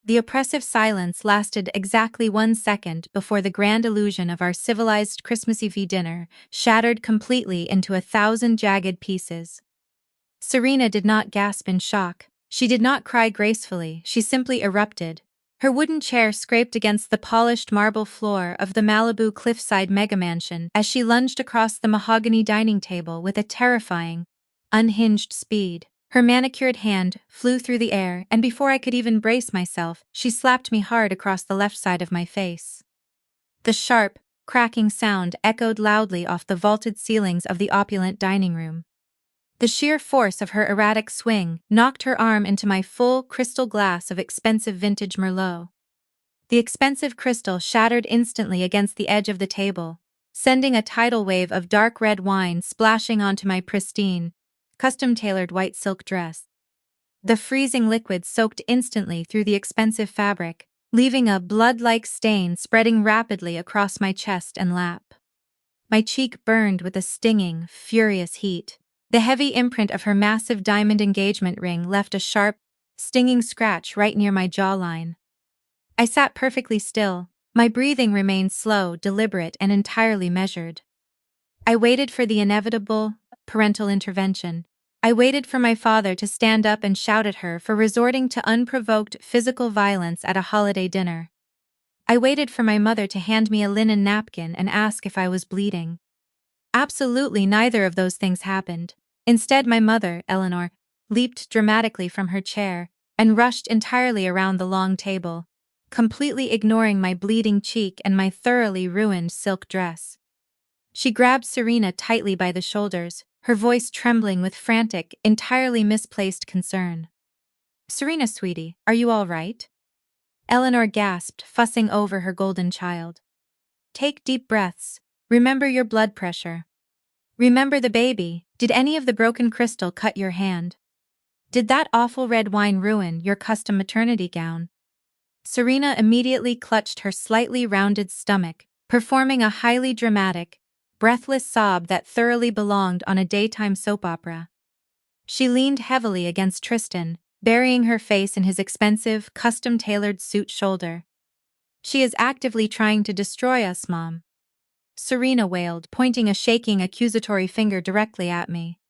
The oppressive silence lasted exactly 1 second before the grand illusion of our civilized Christmas Eve dinner shattered completely into 1,000 jagged pieces. Serena did not gasp in shock. She did not cry gracefully, she simply erupted. Her wooden chair scraped against the polished marble floor of the Malibu cliffside megamansion as she lunged across the mahogany dining table with a terrifying, unhinged speed. Her manicured hand flew through the air, and before I could even brace myself, she slapped me hard across the left side of my face. The sharp, cracking sound echoed loudly off the vaulted ceilings of the opulent dining room. The sheer force of her erratic swing knocked her arm into my full crystal glass of expensive vintage Merlot. The expensive crystal shattered instantly against the edge of the table, sending a tidal wave of dark red wine splashing onto my pristine, custom-tailored white silk dress. The freezing liquid soaked instantly through the expensive fabric, leaving a blood-like stain spreading rapidly across my chest and lap. My cheek burned with a stinging, furious heat. The heavy imprint of her massive diamond engagement ring left a sharp, stinging scratch right near my jawline. I sat perfectly still. My breathing remained slow, deliberate, and entirely measured. I waited for the inevitable, parental intervention. I waited for my father to stand up and shout at her for resorting to unprovoked physical violence at a holiday dinner. I waited for my mother to hand me a linen napkin and ask if I was bleeding. Absolutely neither of those things happened. Instead, my mother, Eleanor, leaped dramatically from her chair and rushed entirely around the long table, completely ignoring my bleeding cheek and my thoroughly ruined silk dress. She grabbed Serena tightly by the shoulders, her voice trembling with frantic, entirely misplaced concern. "Serena, sweetie, are you all right?" Eleanor gasped, fussing over her golden child. "Take deep breaths. Remember your blood pressure. Remember the baby. Did any of the broken crystal cut your hand? Did that awful red wine ruin your custom maternity gown?" Serena immediately clutched her slightly rounded stomach, performing a highly dramatic, breathless sob that thoroughly belonged on a daytime soap opera. She leaned heavily against Tristan, burying her face in his expensive, custom-tailored suit shoulder. "She is actively trying to destroy us, Mom," Serena wailed, pointing a shaking accusatory finger directly at me.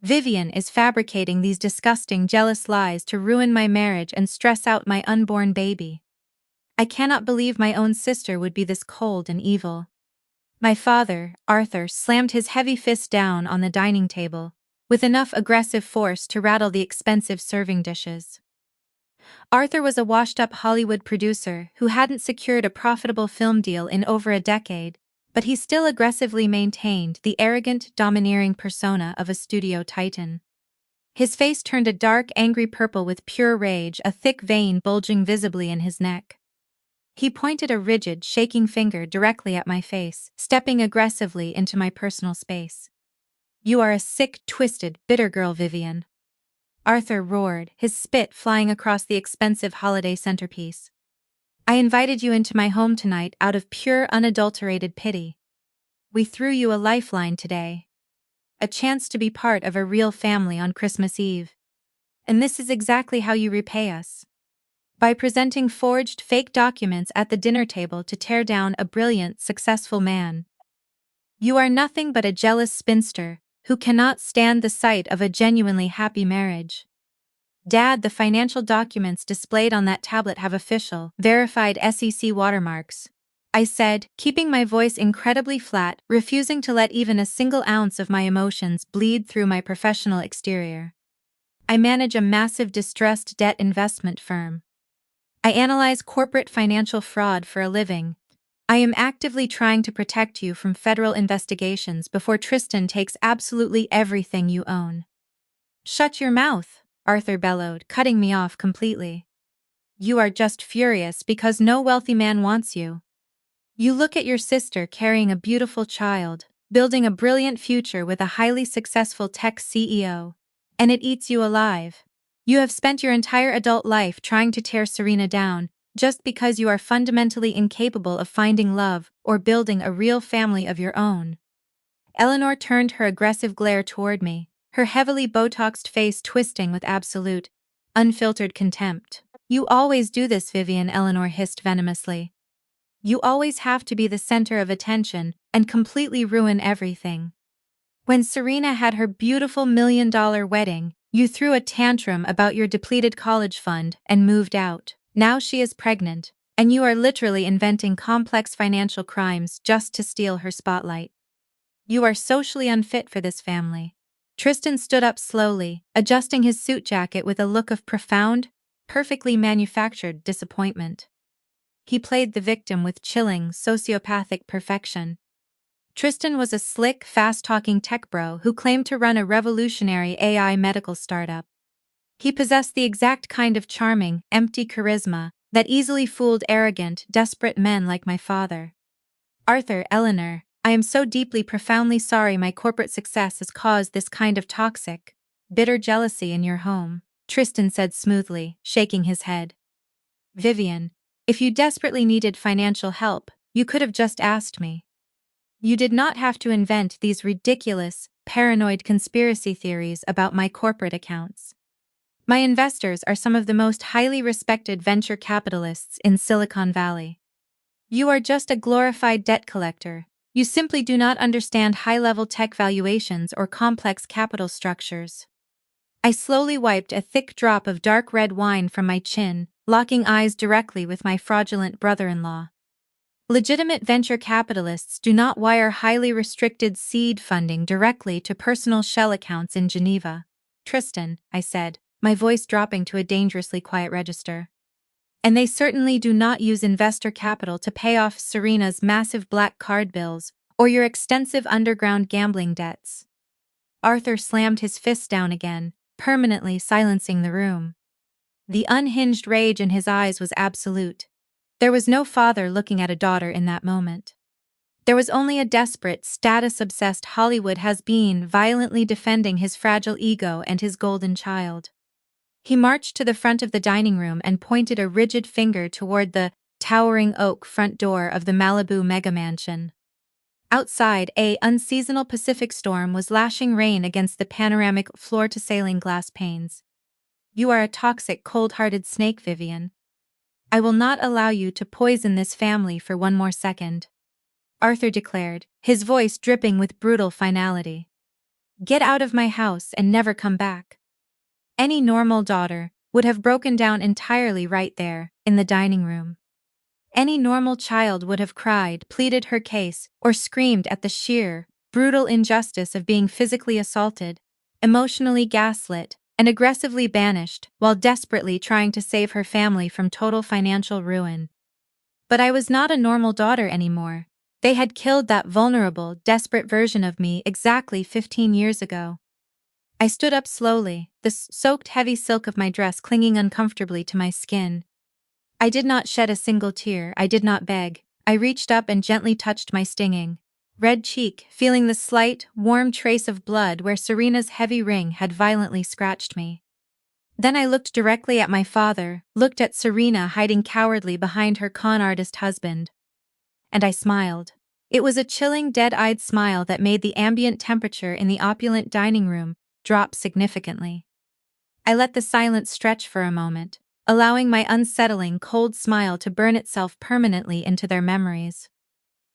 "Vivian is fabricating these disgusting, jealous lies to ruin my marriage and stress out my unborn baby. I cannot believe my own sister would be this cold and evil." My father, Arthur, slammed his heavy fist down on the dining table, with enough aggressive force to rattle the expensive serving dishes. Arthur was a washed-up Hollywood producer who hadn't secured a profitable film deal in over a decade, but he still aggressively maintained the arrogant, domineering persona of a studio titan. His face turned a dark, angry purple with pure rage, a thick vein bulging visibly in his neck. He pointed a rigid, shaking finger directly at my face, stepping aggressively into my personal space. "You are a sick, twisted, bitter girl, Vivian," Arthur roared, his spit flying across the expensive holiday centerpiece. "I invited you into my home tonight out of pure, unadulterated pity. We threw you a lifeline today. A chance to be part of a real family on Christmas Eve. And this is exactly how you repay us. By presenting forged, fake documents at the dinner table to tear down a brilliant, successful man. You are nothing but a jealous spinster who cannot stand the sight of a genuinely happy marriage. Dad, the financial documents displayed on that tablet have official, verified SEC watermarks," I said, keeping my voice incredibly flat, refusing to let even a single ounce of my emotions bleed through my professional exterior. "I manage a massive distressed debt investment firm. I analyze corporate financial fraud for a living. I am actively trying to protect you from federal investigations before Tristan takes absolutely everything you own." "Shut your mouth," Arthur bellowed, cutting me off completely. "You are just furious because no wealthy man wants you. You look at your sister carrying a beautiful child, building a brilliant future with a highly successful tech CEO, and it eats you alive. You have spent your entire adult life trying to tear Serena down, just because you are fundamentally incapable of finding love or building a real family of your own." Eleanor turned her aggressive glare toward me, her heavily Botoxed face twisting with absolute, unfiltered contempt. You always do this, Vivian, Eleanor hissed venomously. You always have to be the center of attention and completely ruin everything. When Serena had her beautiful $1 million wedding, you threw a tantrum about your depleted college fund and moved out. Now she is pregnant, and you are literally inventing complex financial crimes just to steal her spotlight. You are socially unfit for this family. Tristan stood up slowly, adjusting his suit jacket with a look of profound, perfectly manufactured disappointment. He played the victim with chilling, sociopathic perfection. Tristan was a slick, fast-talking tech bro who claimed to run a revolutionary AI medical startup. He possessed the exact kind of charming, empty charisma that easily fooled arrogant, desperate men like my father. Arthur, Eleanor, I am so deeply, profoundly sorry my corporate success has caused this kind of toxic, bitter jealousy in your home, Tristan said smoothly, shaking his head. Vivian, if you desperately needed financial help, you could have just asked me. You did not have to invent these ridiculous, paranoid conspiracy theories about my corporate accounts. My investors are some of the most highly respected venture capitalists in Silicon Valley. You are just a glorified debt collector. You simply do not understand high-level tech valuations or complex capital structures. I slowly wiped a thick drop of dark red wine from my chin, locking eyes directly with my fraudulent brother-in-law. Legitimate venture capitalists do not wire highly restricted seed funding directly to personal shell accounts in Geneva. Tristan, I said, my voice dropping to a dangerously quiet register. And they certainly do not use investor capital to pay off Serena's massive black card bills or your extensive underground gambling debts. Arthur slammed his fist down again, permanently silencing the room. The unhinged rage in his eyes was absolute. There was no father looking at a daughter in that moment. There was only a desperate, status-obsessed Hollywood has-been violently defending his fragile ego and his golden child. He marched to the front of the dining room and pointed a rigid finger toward the towering oak front door of the Malibu mega-mansion. Outside, a unseasonal Pacific storm was lashing rain against the panoramic floor-to-ceiling glass panes. You are a toxic, cold-hearted snake, Vivian. I will not allow you to poison this family for one more second, Arthur declared, his voice dripping with brutal finality. Get out of my house and never come back. Any normal daughter would have broken down entirely right there, in the dining room. Any normal child would have cried, pleaded her case, or screamed at the sheer, brutal injustice of being physically assaulted, emotionally gaslit, and aggressively banished while desperately trying to save her family from total financial ruin. But I was not a normal daughter anymore. They had killed that vulnerable, desperate version of me exactly 15 years ago. I stood up slowly, the soaked heavy silk of my dress clinging uncomfortably to my skin. I did not shed a single tear, I did not beg. I reached up and gently touched my stinging red cheek, feeling the slight, warm trace of blood where Serena's heavy ring had violently scratched me. Then I looked directly at my father, looked at Serena hiding cowardly behind her con artist husband. And I smiled. It was a chilling, dead-eyed smile that made the ambient temperature in the opulent dining room drop significantly. I let the silence stretch for a moment, allowing my unsettling, cold smile to burn itself permanently into their memories.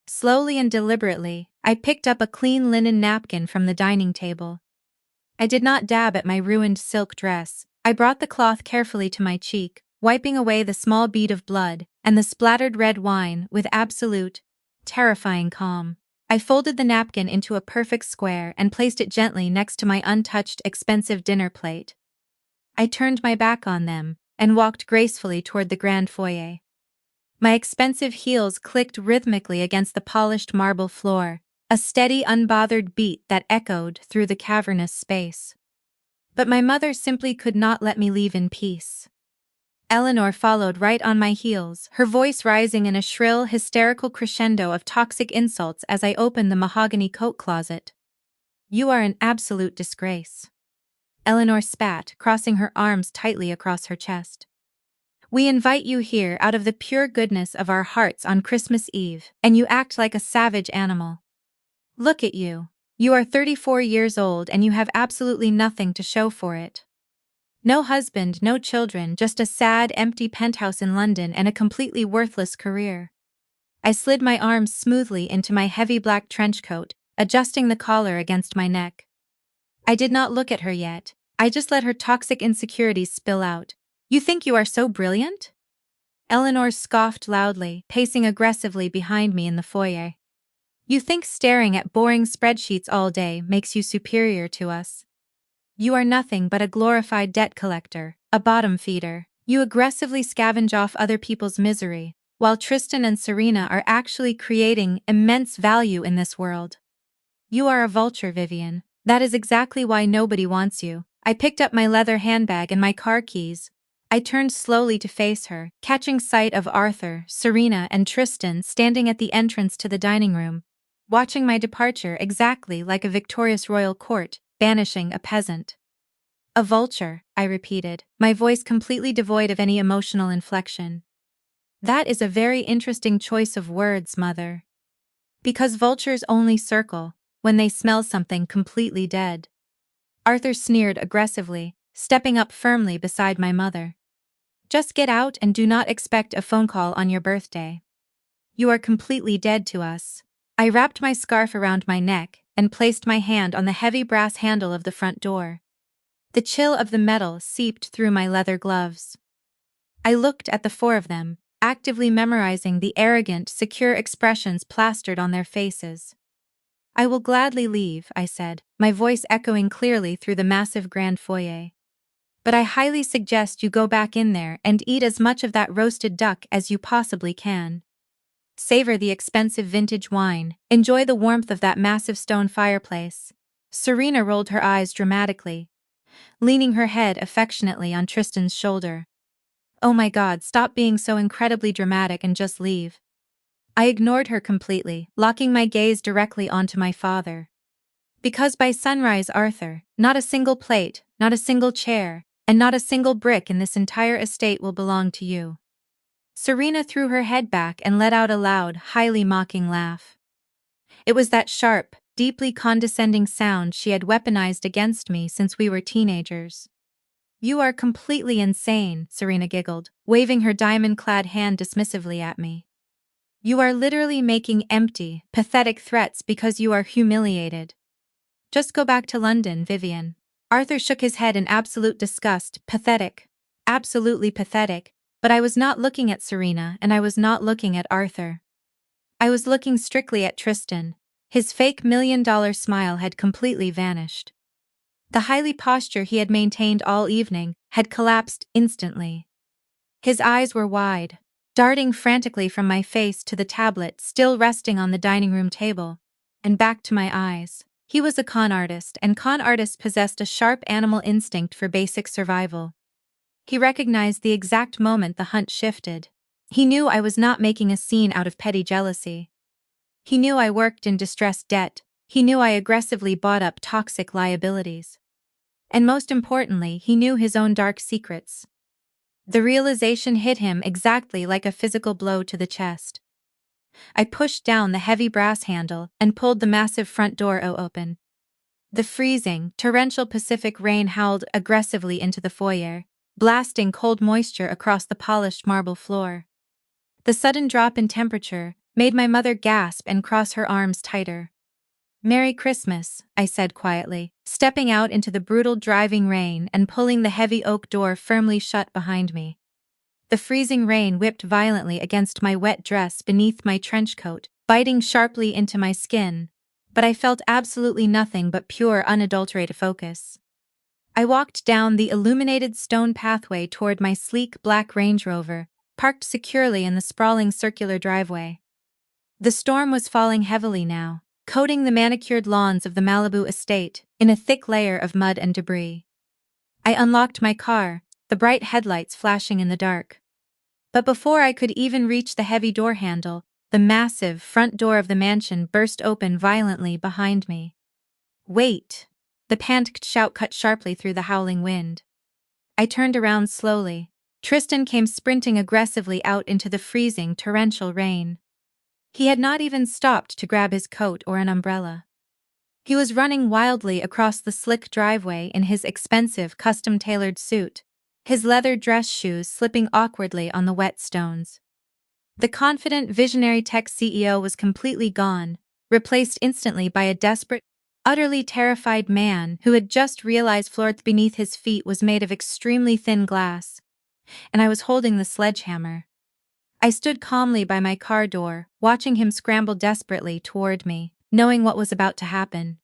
Slowly and deliberately, I picked up a clean linen napkin from the dining table. I did not dab at my ruined silk dress. I brought the cloth carefully to my cheek, wiping away the small bead of blood and the splattered red wine with absolute, terrifying calm. I folded the napkin into a perfect square and placed it gently next to my untouched, expensive dinner plate. I turned my back on them and walked gracefully toward the grand foyer. My expensive heels clicked rhythmically against the polished marble floor, a steady, unbothered beat that echoed through the cavernous space. But my mother simply could not let me leave in peace. Eleanor followed right on my heels, her voice rising in a shrill, hysterical crescendo of toxic insults as I opened the mahogany coat closet. You are an absolute disgrace. Eleanor spat, crossing her arms tightly across her chest. We invite you here out of the pure goodness of our hearts on Christmas Eve, and you act like a savage animal. Look at you. You are 34 years old and you have absolutely nothing to show for it. No husband, no children, just a sad, empty penthouse in London and a completely worthless career. I slid my arms smoothly into my heavy black trench coat, adjusting the collar against my neck. I did not look at her yet. I just let her toxic insecurities spill out. You think you are so brilliant? Eleanor scoffed loudly, pacing aggressively behind me in the foyer. You think staring at boring spreadsheets all day makes you superior to us? You are nothing but a glorified debt collector, a bottom feeder. You aggressively scavenge off other people's misery, while Tristan and Serena are actually creating immense value in this world. You are a vulture, Vivian. That is exactly why nobody wants you. I picked up my leather handbag and my car keys. I turned slowly to face her, catching sight of Arthur, Serena, and Tristan standing at the entrance to the dining room, watching my departure exactly like a victorious royal court, banishing a peasant. A vulture, I repeated, my voice completely devoid of any emotional inflection. That is a very interesting choice of words, Mother. Because vultures only circle when they smell something completely dead. Arthur sneered aggressively, stepping up firmly beside my mother. Just get out and do not expect a phone call on your birthday. You are completely dead to us. I wrapped my scarf around my neck and placed my hand on the heavy brass handle of the front door. The chill of the metal seeped through my leather gloves. I looked at the four of them, actively memorizing the arrogant, secure expressions plastered on their faces. I will gladly leave, I said, my voice echoing clearly through the massive grand foyer. But I highly suggest you go back in there and eat as much of that roasted duck as you possibly can. Savor the expensive vintage wine, enjoy the warmth of that massive stone fireplace. Serena rolled her eyes dramatically, leaning her head affectionately on Tristan's shoulder. Oh my God, stop being so incredibly dramatic and just leave. I ignored her completely, locking my gaze directly onto my father. Because by sunrise, Arthur, not a single plate, not a single chair, and not a single brick in this entire estate will belong to you. Serena threw her head back and let out a loud, highly mocking laugh. It was that sharp, deeply condescending sound she had weaponized against me since we were teenagers. You are completely insane, Serena giggled, waving her diamond-clad hand dismissively at me. You are literally making empty, pathetic threats because you are humiliated. Just go back to London, Vivian. Arthur shook his head in absolute disgust. Pathetic. Absolutely pathetic. But I was not looking at Serena and I was not looking at Arthur. I was looking strictly at Tristan. His fake $1 million smile had completely vanished. The highly posture he had maintained all evening had collapsed instantly. His eyes were wide, darting frantically from my face to the tablet still resting on the dining room table, and back to my eyes. He was a con artist, and con artists possessed a sharp animal instinct for basic survival. He recognized the exact moment the hunt shifted. He knew I was not making a scene out of petty jealousy. He knew I worked in distressed debt. He knew I aggressively bought up toxic liabilities. And most importantly, he knew his own dark secrets. The realization hit him exactly like a physical blow to the chest. I pushed down the heavy brass handle and pulled the massive front door open. The freezing, torrential Pacific rain howled aggressively into the foyer, blasting cold moisture across the polished marble floor. The sudden drop in temperature made my mother gasp and cross her arms tighter. Merry Christmas, I said quietly, stepping out into the brutal driving rain and pulling the heavy oak door firmly shut behind me. The freezing rain whipped violently against my wet dress beneath my trench coat, biting sharply into my skin, but I felt absolutely nothing but pure unadulterated focus. I walked down the illuminated stone pathway toward my sleek black Range Rover, parked securely in the sprawling circular driveway. The storm was falling heavily now, coating the manicured lawns of the Malibu estate in a thick layer of mud and debris. I unlocked my car, the bright headlights flashing in the dark. But before I could even reach the heavy door handle, the massive front door of the mansion burst open violently behind me. Wait! The panicked shout cut sharply through the howling wind. I turned around slowly. Tristan came sprinting aggressively out into the freezing, torrential rain. He had not even stopped to grab his coat or an umbrella. He was running wildly across the slick driveway in his expensive, custom-tailored suit, his leather dress shoes slipping awkwardly on the wet stones. The confident, visionary tech CEO was completely gone, replaced instantly by a desperate, utterly terrified man who had just realized floor beneath his feet was made of extremely thin glass, and I was holding the sledgehammer. I stood calmly by my car door, watching him scramble desperately toward me, knowing what was about to happen.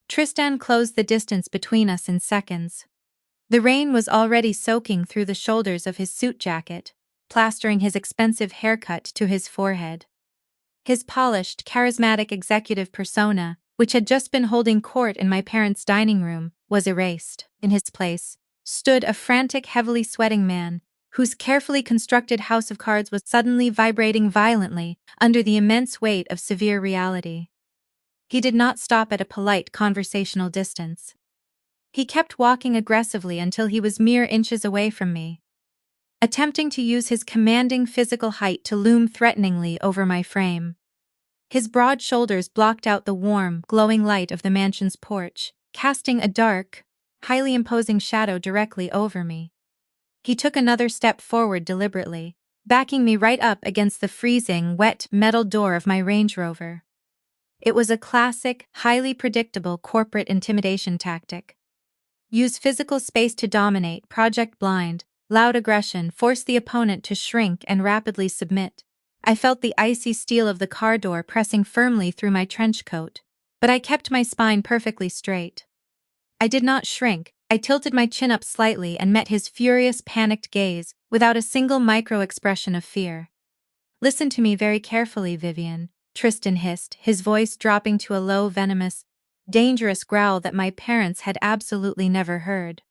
Tristan closed the distance between us in seconds. The rain was already soaking through the shoulders of his suit jacket, plastering his expensive haircut to his forehead. His polished, charismatic executive persona, which had just been holding court in my parents' dining room, was erased. In his place stood a frantic, heavily sweating man, whose carefully constructed house of cards was suddenly vibrating violently under the immense weight of severe reality. He did not stop at a polite conversational distance. He kept walking aggressively until he was mere inches away from me, attempting to use his commanding physical height to loom threateningly over my frame. His broad shoulders blocked out the warm, glowing light of the mansion's porch, casting a dark, highly imposing shadow directly over me. He took another step forward deliberately, backing me right up against the freezing, wet metal door of my Range Rover. It was a classic, highly predictable corporate intimidation tactic. Use physical space to dominate, project blind, loud aggression, force the opponent to shrink and rapidly submit. I felt the icy steel of the car door pressing firmly through my trench coat, but I kept my spine perfectly straight. I did not shrink. I tilted my chin up slightly and met his furious, panicked gaze without a single micro-expression of fear. "Listen to me very carefully, Vivian," Tristan hissed, his voice dropping to a low, venomous, dangerous growl that my parents had absolutely never heard.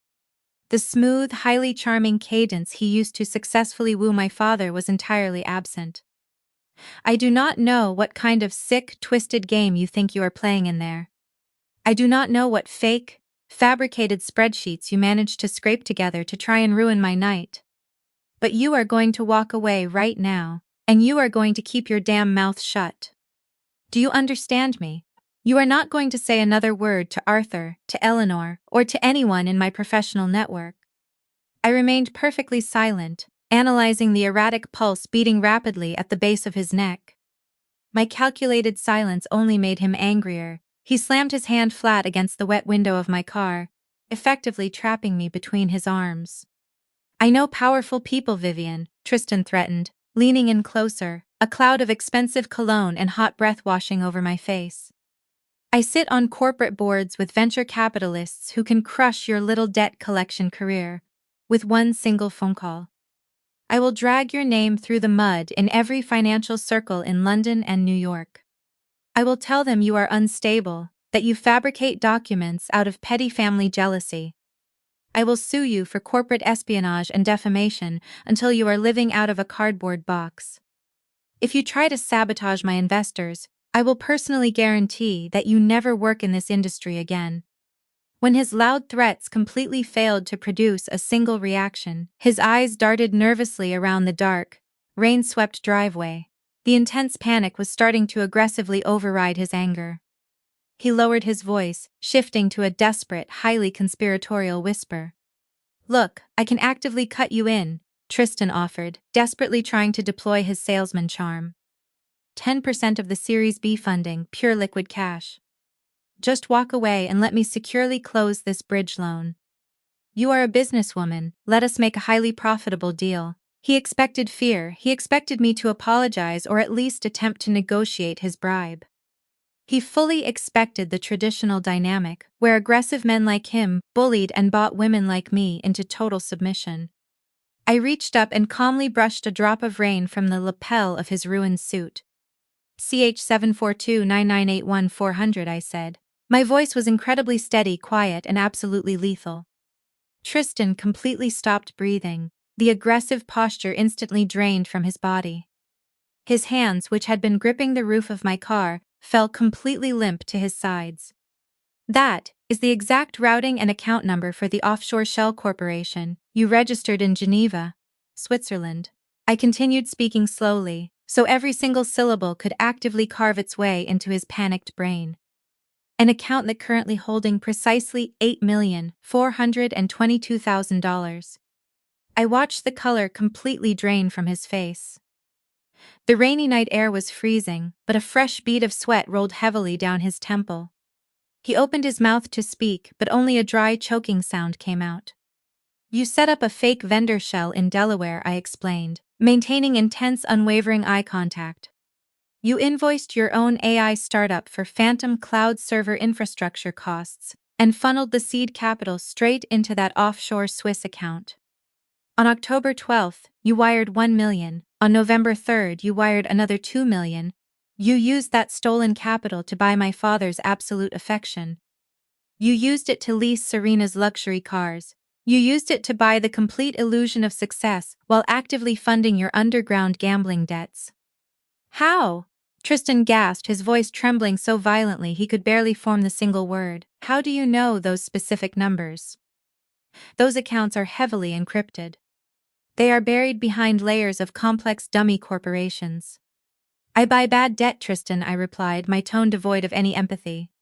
The smooth, highly charming cadence he used to successfully woo my father was entirely absent. "I do not know what kind of sick, twisted game you think you are playing in there. I do not know what fake, fabricated spreadsheets you managed to scrape together to try and ruin my night. But you are going to walk away right now, and you are going to keep your damn mouth shut. Do you understand me? You are not going to say another word to Arthur, to Eleanor, or to anyone in my professional network." I remained perfectly silent, analyzing the erratic pulse beating rapidly at the base of his neck. My calculated silence only made him angrier. He slammed his hand flat against the wet window of my car, effectively trapping me between his arms. "I know powerful people, Vivian," Tristan threatened, leaning in closer, a cloud of expensive cologne and hot breath washing over my face. "I sit on corporate boards with venture capitalists who can crush your little debt collection career with one single phone call. I will drag your name through the mud in every financial circle in London and New York. I will tell them you are unstable, that you fabricate documents out of petty family jealousy. I will sue you for corporate espionage and defamation until you are living out of a cardboard box. If you try to sabotage my investors, I will personally guarantee that you never work in this industry again." When his loud threats completely failed to produce a single reaction, his eyes darted nervously around the dark, rain-swept driveway. The intense panic was starting to aggressively override his anger. He lowered his voice, shifting to a desperate, highly conspiratorial whisper. "Look, I can actively cut you in," Tristan offered, desperately trying to deploy his salesman charm. 10% of the Series B funding, pure liquid cash. Just walk away and let me securely close this bridge loan. You are a businesswoman, let us make a highly profitable deal." He expected fear, he expected me to apologize or at least attempt to negotiate his bribe. He fully expected the traditional dynamic, where aggressive men like him bullied and bought women like me into total submission. I reached up and calmly brushed a drop of rain from the lapel of his ruined suit. "CH7429981-400, I said. My voice was incredibly steady, quiet, and absolutely lethal. Tristan completely stopped breathing, the aggressive posture instantly drained from his body. His hands, which had been gripping the roof of my car, fell completely limp to his sides. "That is the exact routing and account number for the offshore shell corporation you registered in Geneva, Switzerland." I continued speaking slowly, so every single syllable could actively carve its way into his panicked brain. an account that currently holding precisely $8,422,000. I watched the color completely drain from his face. The rainy night air was freezing, but a fresh bead of sweat rolled heavily down his temple. He opened his mouth to speak, but only a dry, choking sound came out. You set up a fake vendor shell in Delaware, I explained, maintaining intense, unwavering eye contact. You invoiced your own AI startup for phantom cloud server infrastructure costs and funneled the seed capital straight into that offshore Swiss account. On October 12th, you wired $1 million. On November 3rd, you wired another $2 million. You used that stolen capital to buy my father's absolute affection. You used it to lease Serena's luxury cars. You used it to buy the complete illusion of success while actively funding your underground gambling debts. How? Tristan gasped, his voice trembling so violently he could barely form the single word. How do you know those specific numbers? Those accounts are heavily encrypted. They are buried behind layers of complex dummy corporations. I buy bad debt, Tristan, I replied, my tone devoid of any empathy.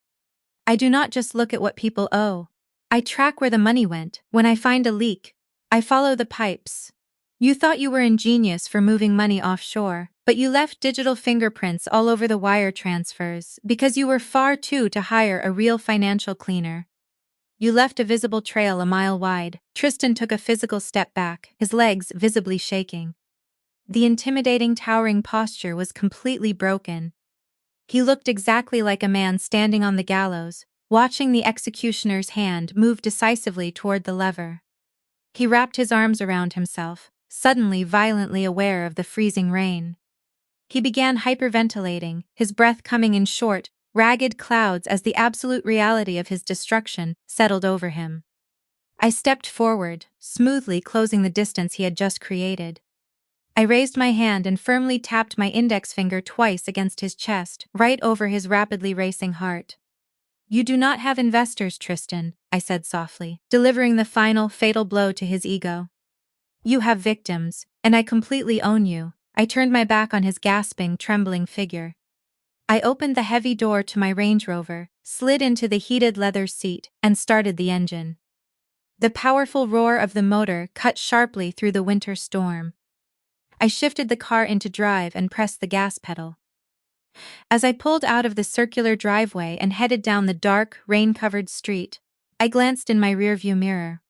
I do not just look at what people owe. I track where the money went. When I find a leak, I follow the pipes. You thought you were ingenious for moving money offshore, but you left digital fingerprints all over the wire transfers because you were far too to hire a real financial cleaner. You left a visible trail a mile wide. Tristan took a physical step back, his legs visibly shaking. The intimidating, towering posture was completely broken. He looked exactly like a man standing on the gallows, watching the executioner's hand move decisively toward the lever. He wrapped his arms around himself, suddenly violently aware of the freezing rain. He began hyperventilating, his breath coming in short, ragged clouds as the absolute reality of his destruction settled over him. I stepped forward, smoothly closing the distance he had just created. I raised my hand and firmly tapped my index finger twice against his chest, right over his rapidly racing heart. You do not have investors, Tristan, I said softly, delivering the final, fatal blow to his ego. You have victims, and I completely own you. I turned my back on his gasping, trembling figure. I opened the heavy door to my Range Rover, slid into the heated leather seat, and started the engine. The powerful roar of the motor cut sharply through the winter storm. I shifted the car into drive and pressed the gas pedal. As I pulled out of the circular driveway and headed down the dark, rain-covered street, I glanced in my rearview mirror.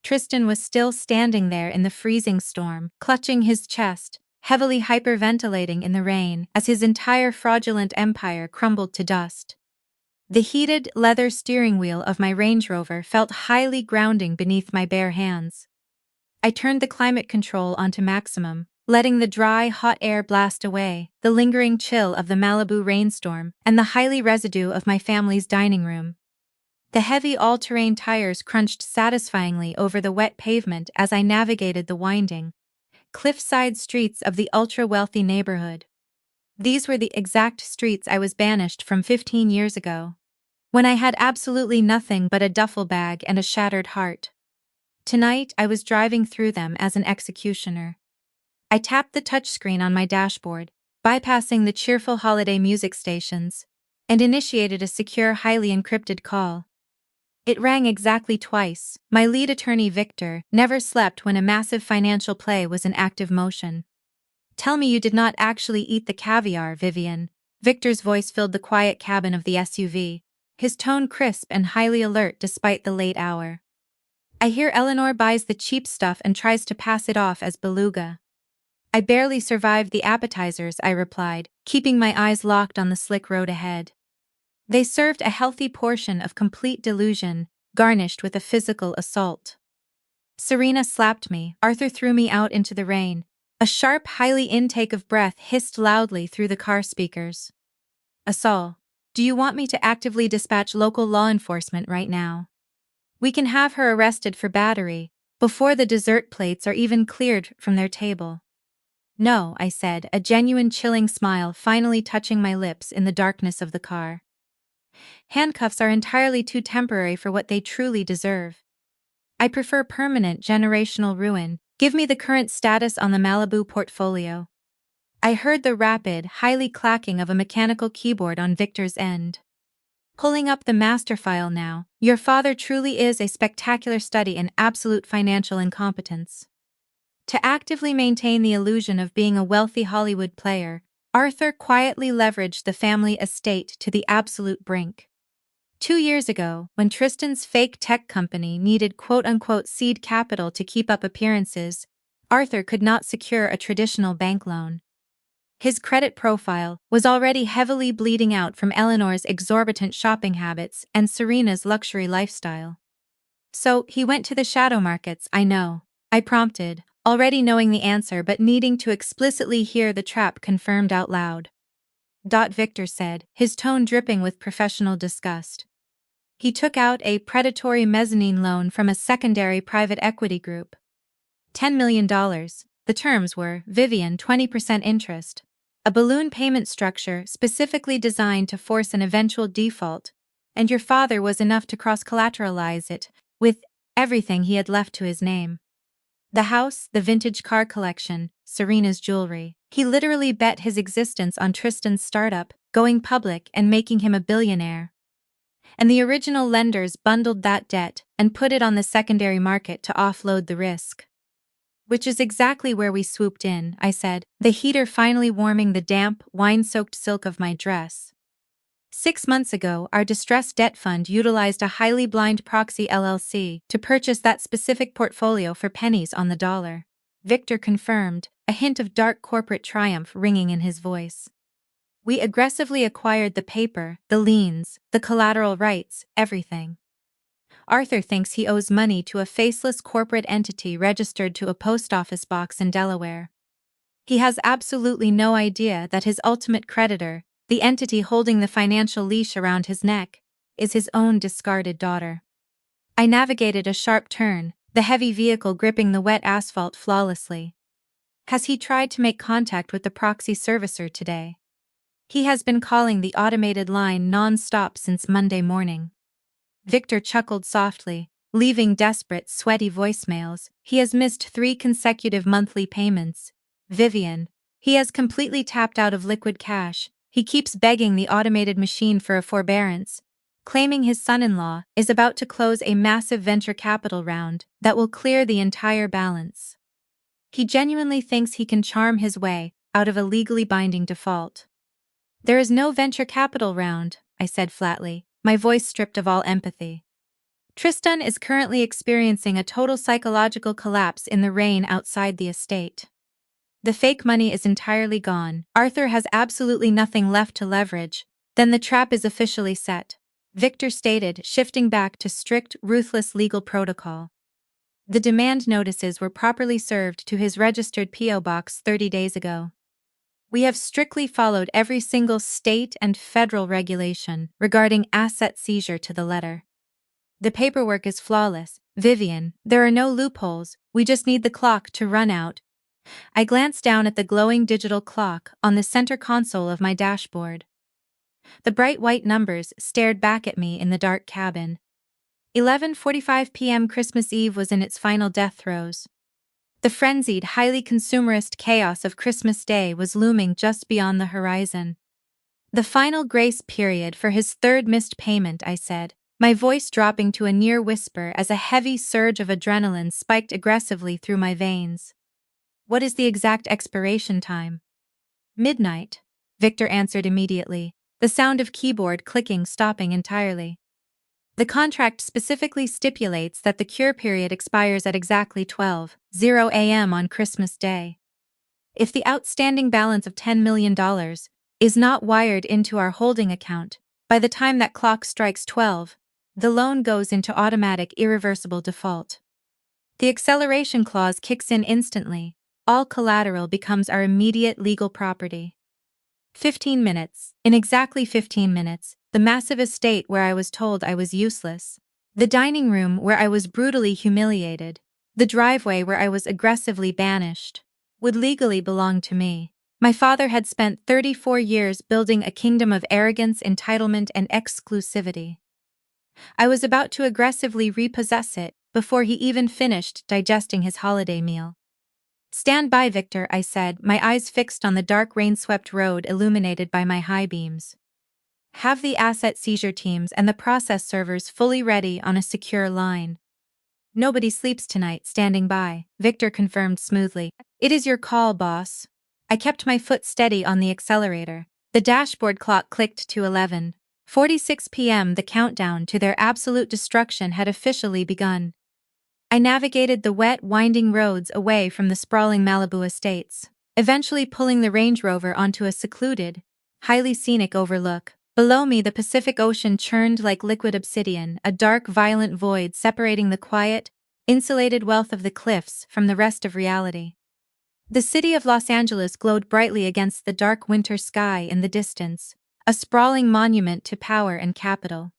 Tristan was still standing there in the freezing storm, clutching his chest, heavily hyperventilating in the rain as his entire fraudulent empire crumbled to dust. The heated, leather steering wheel of my Range Rover felt highly grounding beneath my bare hands. I turned the climate control onto maximum, letting the dry, hot air blast away the lingering chill of the Malibu rainstorm and the highly residue of my family's dining room. The heavy all-terrain tires crunched satisfyingly over the wet pavement as I navigated the winding, cliffside streets of the ultra-wealthy neighborhood. These were the exact streets I was banished from 15 years ago, when I had absolutely nothing but a duffel bag and a shattered heart. Tonight, I was driving through them as an executioner. I tapped the touchscreen on my dashboard, bypassing the cheerful holiday music stations, and initiated a secure, highly encrypted call. It rang exactly twice. My lead attorney, Victor, never slept when a massive financial play was in active motion. Tell me you did not actually eat the caviar, Vivian. Victor's voice filled the quiet cabin of the SUV, his tone crisp and highly alert despite the late hour. I hear Eleanor buys the cheap stuff and tries to pass it off as beluga. I barely survived the appetizers, I replied, keeping my eyes locked on the slick road ahead. They served a healthy portion of complete delusion, garnished with a physical assault. Serena slapped me. Arthur threw me out into the rain. A sharp, highly intake of breath hissed loudly through the car speakers. Assault. Do you want me to actively dispatch local law enforcement right now? We can have her arrested for battery, before the dessert plates are even cleared from their table. No, I said, a genuine chilling smile finally touching my lips in the darkness of the car. Handcuffs are entirely too temporary for what they truly deserve. I prefer permanent generational ruin. Give me the current status on the Malibu portfolio. I heard the rapid, highly clacking of a mechanical keyboard on Victor's end. Pulling up the master file now, your father truly is a spectacular study in absolute financial incompetence. To actively maintain the illusion of being a wealthy Hollywood player, Arthur quietly leveraged the family estate to the absolute brink. 2 years ago, when Tristan's fake tech company needed quote-unquote seed capital to keep up appearances, Arthur could not secure a traditional bank loan. His credit profile was already heavily bleeding out from Eleanor's exorbitant shopping habits and Serena's luxury lifestyle. So he went to the shadow markets, I know, I prompted, already knowing the answer but needing to explicitly hear the trap confirmed out loud. Victor said, his tone dripping with professional disgust. He took out a predatory mezzanine loan from a secondary private equity group. $10 million. The terms were, Vivian, 20% interest. A balloon payment structure specifically designed to force an eventual default, and your father was enough to cross-collateralize it, with everything he had left to his name. The house, the vintage car collection, Serena's jewelry. He literally bet his existence on Tristan's startup, going public and making him a billionaire. And the original lenders bundled that debt and put it on the secondary market to offload the risk. Which is exactly where we swooped in, I said, the heater finally warming the damp, wine-soaked silk of my dress. 6 months ago, our distressed debt fund utilized a highly blind proxy LLC to purchase that specific portfolio for pennies on the dollar. Victor confirmed, a hint of dark corporate triumph ringing in his voice. We aggressively acquired the paper, the liens, the collateral rights, everything. Arthur thinks he owes money to a faceless corporate entity registered to a post office box in Delaware. He has absolutely no idea that his ultimate creditor, the entity holding the financial leash around his neck, is his own discarded daughter. I navigated a sharp turn, the heavy vehicle gripping the wet asphalt flawlessly. Has he tried to make contact with the proxy servicer today? He has been calling the automated line non-stop since Monday morning. Victor chuckled softly, leaving desperate, sweaty voicemails. He has missed 3 consecutive monthly payments. Vivian. He has completely tapped out of liquid cash. He keeps begging the automated machine for a forbearance, claiming his son-in-law is about to close a massive venture capital round that will clear the entire balance. He genuinely thinks he can charm his way out of a legally binding default. There is no venture capital round, I said flatly, my voice stripped of all empathy. Tristan is currently experiencing a total psychological collapse in the rain outside the estate. The fake money is entirely gone. Arthur has absolutely nothing left to leverage. Then the trap is officially set, Victor stated, shifting back to strict, ruthless legal protocol. The demand notices were properly served to his registered P.O. box 30 days ago. We have strictly followed every single state and federal regulation regarding asset seizure to the letter. The paperwork is flawless, Vivian, there are no loopholes, we just need the clock to run out. I glanced down at the glowing digital clock on the center console of my dashboard. The bright white numbers stared back at me in the dark cabin. 11:45 p.m. Christmas Eve was in its final death throes. The frenzied, highly consumerist chaos of Christmas Day was looming just beyond the horizon. The final grace period for his 3rd missed payment, I said, my voice dropping to a near whisper as a heavy surge of adrenaline spiked aggressively through my veins. What is the exact expiration time? Midnight, Victor answered immediately, the sound of keyboard clicking stopping entirely. The contract specifically stipulates that the cure period expires at exactly 12:00 a.m. on Christmas Day. If the outstanding balance of $10 million is not wired into our holding account, by the time that clock strikes 12, the loan goes into automatic irreversible default. The acceleration clause kicks in instantly. All collateral becomes our immediate legal property. 15 minutes. In exactly 15 minutes, the massive estate where I was told I was useless, the dining room where I was brutally humiliated, the driveway where I was aggressively banished, would legally belong to me. My father had spent 34 years building a kingdom of arrogance, entitlement, and exclusivity. I was about to aggressively repossess it before he even finished digesting his holiday meal. Stand by, Victor, I said, my eyes fixed on the dark rain-swept road illuminated by my high beams. Have the asset seizure teams and the process servers fully ready on a secure line. Nobody sleeps tonight, standing by, Victor confirmed smoothly. It is your call, boss. I kept my foot steady on the accelerator. The dashboard clock clicked to 11:46 p.m. The countdown to their absolute destruction had officially begun. I navigated the wet, winding roads away from the sprawling Malibu estates, eventually pulling the Range Rover onto a secluded, highly scenic overlook. Below me, the Pacific Ocean churned like liquid obsidian, a dark, violent void separating the quiet, insulated wealth of the cliffs from the rest of reality. The city of Los Angeles glowed brightly against the dark winter sky in the distance, a sprawling monument to power and capital.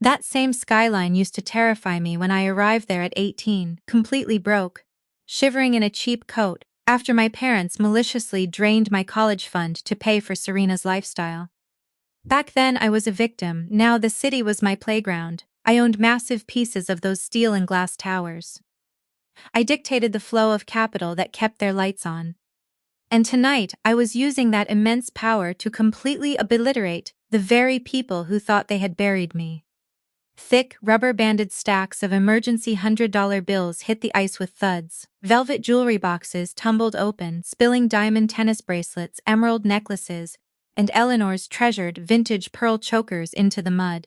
That same skyline used to terrify me when I arrived there at 18, completely broke, shivering in a cheap coat, after my parents maliciously drained my college fund to pay for Serena's lifestyle. Back then I was a victim, now the city was my playground. I owned massive pieces of those steel and glass towers. I dictated the flow of capital that kept their lights on. And tonight I was using that immense power to completely obliterate the very people who thought they had buried me. Thick, rubber-banded stacks of emergency $100 bills hit the ice with thuds. Velvet jewelry boxes tumbled open, spilling diamond tennis bracelets, emerald necklaces, and Eleanor's treasured vintage pearl chokers into the mud.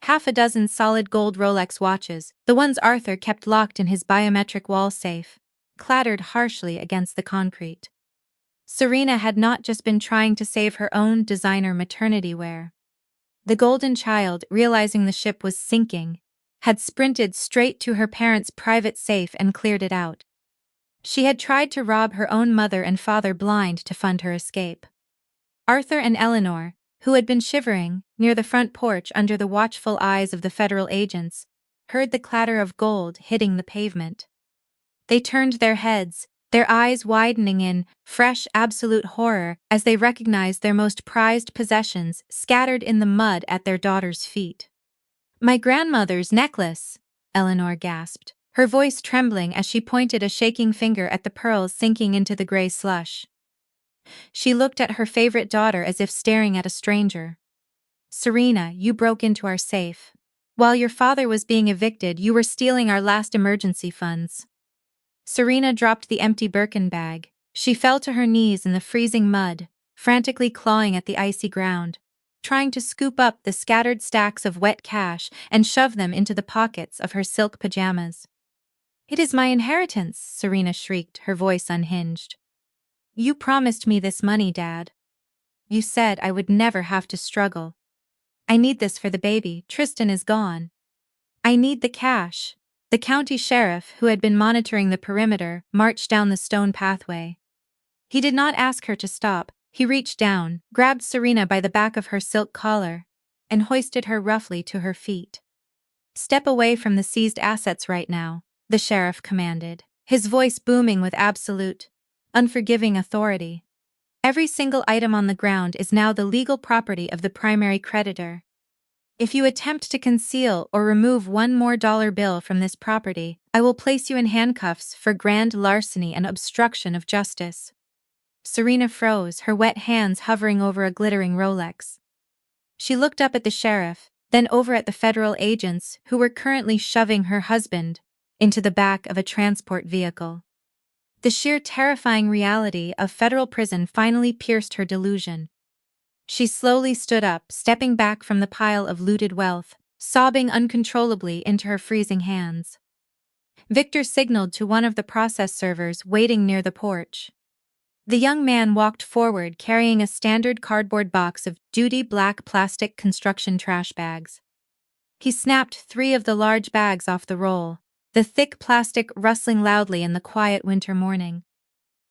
Half a dozen solid gold Rolex watches, the ones Arthur kept locked in his biometric wall safe, clattered harshly against the concrete. Serena had not just been trying to save her own designer maternity wear. The golden child, realizing the ship was sinking, had sprinted straight to her parents' private safe and cleared it out. She had tried to rob her own mother and father blind to fund her escape. Arthur and Eleanor, who had been shivering near the front porch under the watchful eyes of the federal agents, heard the clatter of gold hitting the pavement. They turned their heads, their eyes widening in fresh, absolute horror as they recognized their most prized possessions scattered in the mud at their daughter's feet. "My grandmother's necklace," Eleanor gasped, her voice trembling as she pointed a shaking finger at the pearls sinking into the gray slush. She looked at her favorite daughter as if staring at a stranger. "Serena, you broke into our safe. While your father was being evicted, you were stealing our last emergency funds." Serena dropped the empty Birkin bag. She fell to her knees in the freezing mud, frantically clawing at the icy ground, trying to scoop up the scattered stacks of wet cash and shove them into the pockets of her silk pajamas. "It is my inheritance," Serena shrieked, her voice unhinged. "You promised me this money, Dad. You said I would never have to struggle. I need this for the baby. Tristan is gone. I need the cash." The county sheriff, who had been monitoring the perimeter, marched down the stone pathway. He did not ask her to stop. He reached down, grabbed Serena by the back of her silk collar, and hoisted her roughly to her feet. "Step away from the seized assets right now," the sheriff commanded, his voice booming with absolute, unforgiving authority. "Every single item on the ground is now the legal property of the primary creditor. If you attempt to conceal or remove one more dollar bill from this property, I will place you in handcuffs for grand larceny and obstruction of justice." Serena froze, her wet hands hovering over a glittering Rolex. She looked up at the sheriff, then over at the federal agents who were currently shoving her husband into the back of a transport vehicle. The sheer terrifying reality of federal prison finally pierced her delusion. She slowly stood up, stepping back from the pile of looted wealth, sobbing uncontrollably into her freezing hands. Victor signaled to one of the process servers waiting near the porch. The young man walked forward carrying a standard cardboard box of duty black plastic construction trash bags. He snapped 3 of the large bags off the roll, the thick plastic rustling loudly in the quiet winter morning.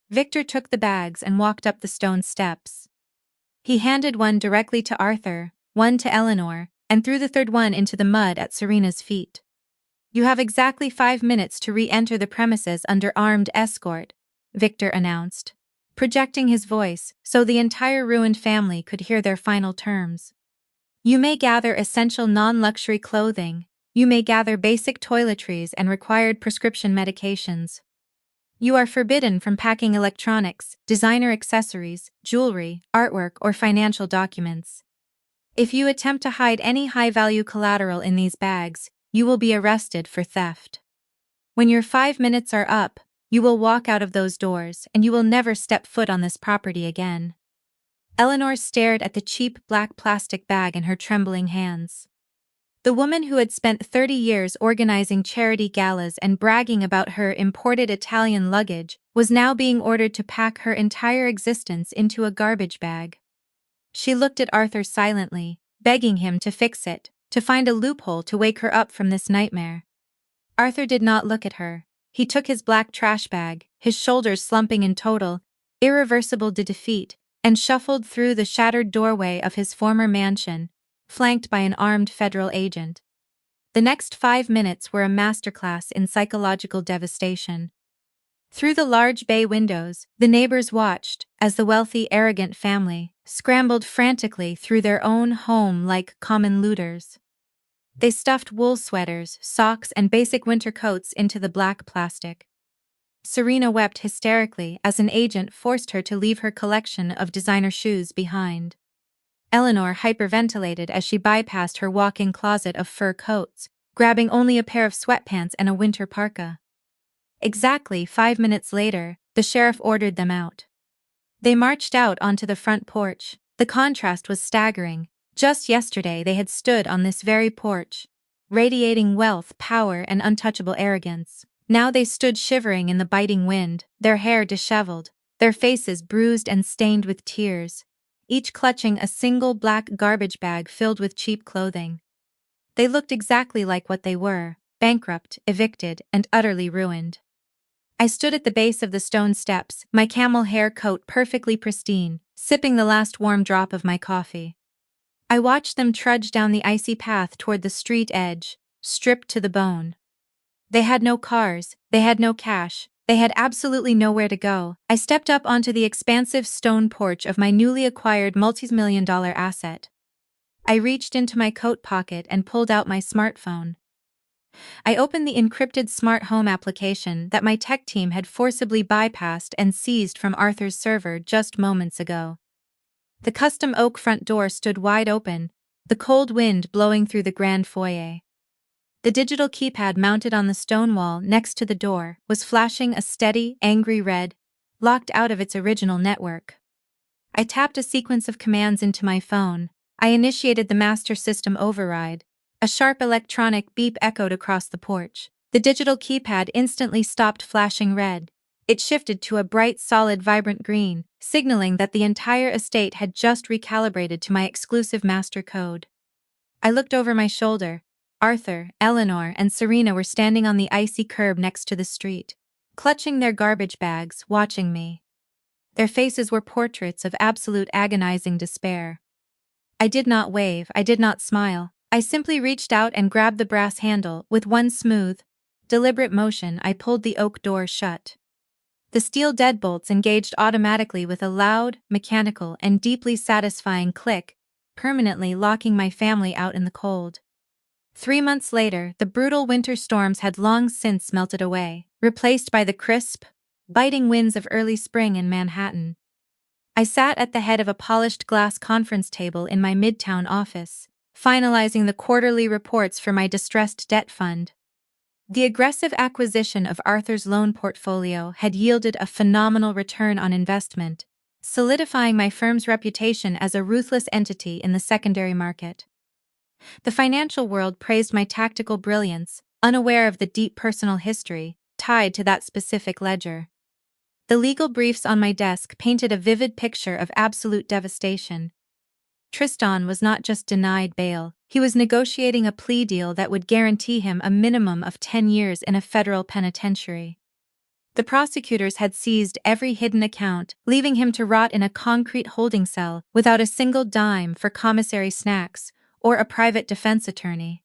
Victor took the bags and walked up the stone steps. He handed one directly to Arthur, one to Eleanor, and threw the third one into the mud at Serena's feet. "You have exactly 5 minutes to re-enter the premises under armed escort," Victor announced, projecting his voice so the entire ruined family could hear their final terms. "You may gather essential non-luxury clothing. You may gather basic toiletries and required prescription medications. You are forbidden from packing electronics, designer accessories, jewelry, artwork, or financial documents. If you attempt to hide any high-value collateral in these bags, you will be arrested for theft. When your 5 minutes are up, you will walk out of those doors and you will never step foot on this property again." Eleanor stared at the cheap black plastic bag in her trembling hands. The woman who had spent 30 years organizing charity galas and bragging about her imported Italian luggage was now being ordered to pack her entire existence into a garbage bag. She looked at Arthur silently, begging him to fix it, to find a loophole to wake her up from this nightmare. Arthur did not look at her. He took his black trash bag, his shoulders slumping in total, irreversible defeat, and shuffled through the shattered doorway of his former mansion, flanked by an armed federal agent. The next 5 minutes were a masterclass in psychological devastation. Through the large bay windows, the neighbors watched as the wealthy, arrogant family scrambled frantically through their own home like common looters. They stuffed wool sweaters, socks, and basic winter coats into the black plastic. Serena wept hysterically as an agent forced her to leave her collection of designer shoes behind. Eleanor hyperventilated as she bypassed her walk-in closet of fur coats, grabbing only a pair of sweatpants and a winter parka. Exactly 5 minutes later, the sheriff ordered them out. They marched out onto the front porch. The contrast was staggering. Just yesterday they had stood on this very porch, radiating wealth, power, and untouchable arrogance. Now they stood shivering in the biting wind, their hair disheveled, their faces bruised and stained with tears, each clutching a single black garbage bag filled with cheap clothing. They looked exactly like what they were: bankrupt, evicted, and utterly ruined. I stood at the base of the stone steps, my camel hair coat perfectly pristine, sipping the last warm drop of my coffee. I watched them trudge down the icy path toward the street edge, stripped to the bone. They had no cars, they had no cash, they had absolutely nowhere to go. I stepped up onto the expansive stone porch of my newly acquired multi-million-dollar asset. I reached into my coat pocket and pulled out my smartphone. I opened the encrypted smart home application that my tech team had forcibly bypassed and seized from Arthur's server just moments ago. The custom oak front door stood wide open, the cold wind blowing through the grand foyer. The digital keypad mounted on the stone wall next to the door was flashing a steady, angry red, locked out of its original network. I tapped a sequence of commands into my phone. I initiated the master system override. A sharp electronic beep echoed across the porch. The digital keypad instantly stopped flashing red. It shifted to a bright, solid, vibrant green, signaling that the entire estate had just recalibrated to my exclusive master code. I looked over my shoulder. Arthur, Eleanor, and Serena were standing on the icy curb next to the street, clutching their garbage bags, watching me. Their faces were portraits of absolute agonizing despair. I did not wave, I did not smile. I simply reached out and grabbed the brass handle. With one smooth, deliberate motion, I pulled the oak door shut. The steel deadbolts engaged automatically with a loud, mechanical, and deeply satisfying click, permanently locking my family out in the cold. 3 months later, the brutal winter storms had long since melted away, replaced by the crisp, biting winds of early spring in Manhattan. I sat at the head of a polished glass conference table in my midtown office, finalizing the quarterly reports for my distressed debt fund. The aggressive acquisition of Arthur's loan portfolio had yielded a phenomenal return on investment, solidifying my firm's reputation as a ruthless entity in the secondary market. The financial world praised my tactical brilliance, unaware of the deep personal history tied to that specific ledger. The legal briefs on my desk painted a vivid picture of absolute devastation. Tristan was not just denied bail, he was negotiating a plea deal that would guarantee him a minimum of 10 years in a federal penitentiary. The prosecutors had seized every hidden account, leaving him to rot in a concrete holding cell without a single dime for commissary snacks or a private defense attorney.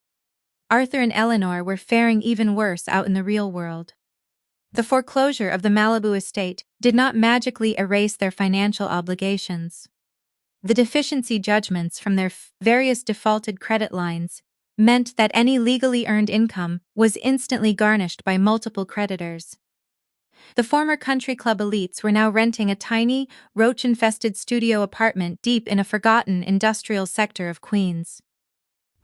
Arthur and Eleanor were faring even worse out in the real world. The foreclosure of the Malibu estate did not magically erase their financial obligations. The deficiency judgments from their various defaulted credit lines meant that any legally earned income was instantly garnished by multiple creditors. The former country club elites were now renting a tiny, roach-infested studio apartment deep in a forgotten industrial sector of Queens.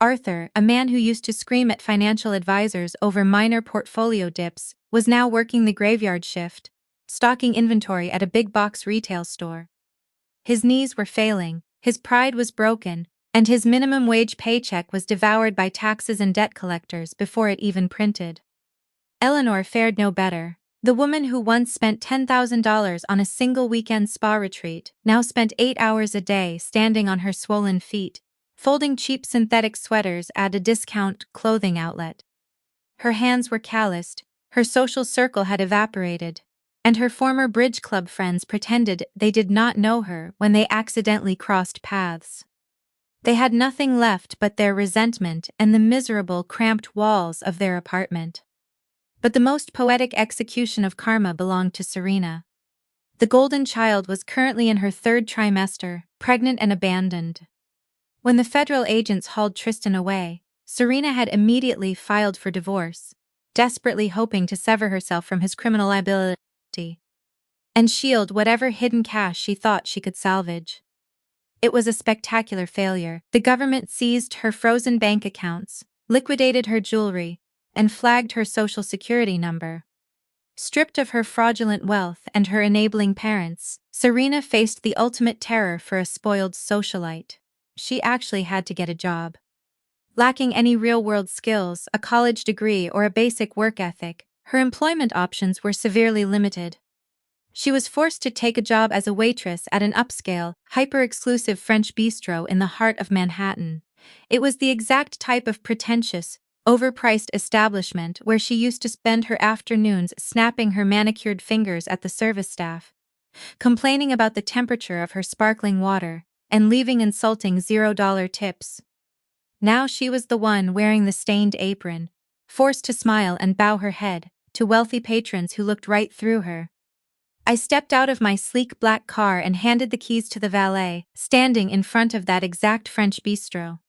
Arthur, a man who used to scream at financial advisors over minor portfolio dips, was now working the graveyard shift, stocking inventory at a big-box retail store. His knees were failing, his pride was broken, and his minimum wage paycheck was devoured by taxes and debt collectors before it even printed. Eleanor fared no better. The woman who once spent $10,000 on a single weekend spa retreat now spent 8 hours a day standing on her swollen feet, folding cheap synthetic sweaters at a discount clothing outlet. Her hands were calloused, her social circle had evaporated, and her former bridge club friends pretended they did not know her when they accidentally crossed paths. They had nothing left but their resentment and the miserable, cramped walls of their apartment. But the most poetic execution of karma belonged to Serena. The golden child was currently in her 3rd trimester, pregnant and abandoned. When the federal agents hauled Tristan away, Serena had immediately filed for divorce, desperately hoping to sever herself from his criminal liability and shield whatever hidden cash she thought she could salvage. It was a spectacular failure. The government seized her frozen bank accounts, liquidated her jewelry, and flagged her social security number. Stripped of her fraudulent wealth and her enabling parents, Serena faced the ultimate terror for a spoiled socialite. She actually had to get a job. Lacking any real-world skills, a college degree, or a basic work ethic, her employment options were severely limited. She was forced to take a job as a waitress at an upscale, hyper-exclusive French bistro in the heart of Manhattan. It was the exact type of pretentious, overpriced establishment where she used to spend her afternoons snapping her manicured fingers at the service staff, complaining about the temperature of her sparkling water, and leaving insulting $0 tips. Now she was the one wearing the stained apron, forced to smile and bow her head to wealthy patrons who looked right through her. I stepped out of my sleek black car and handed the keys to the valet, standing in front of that exact French bistro.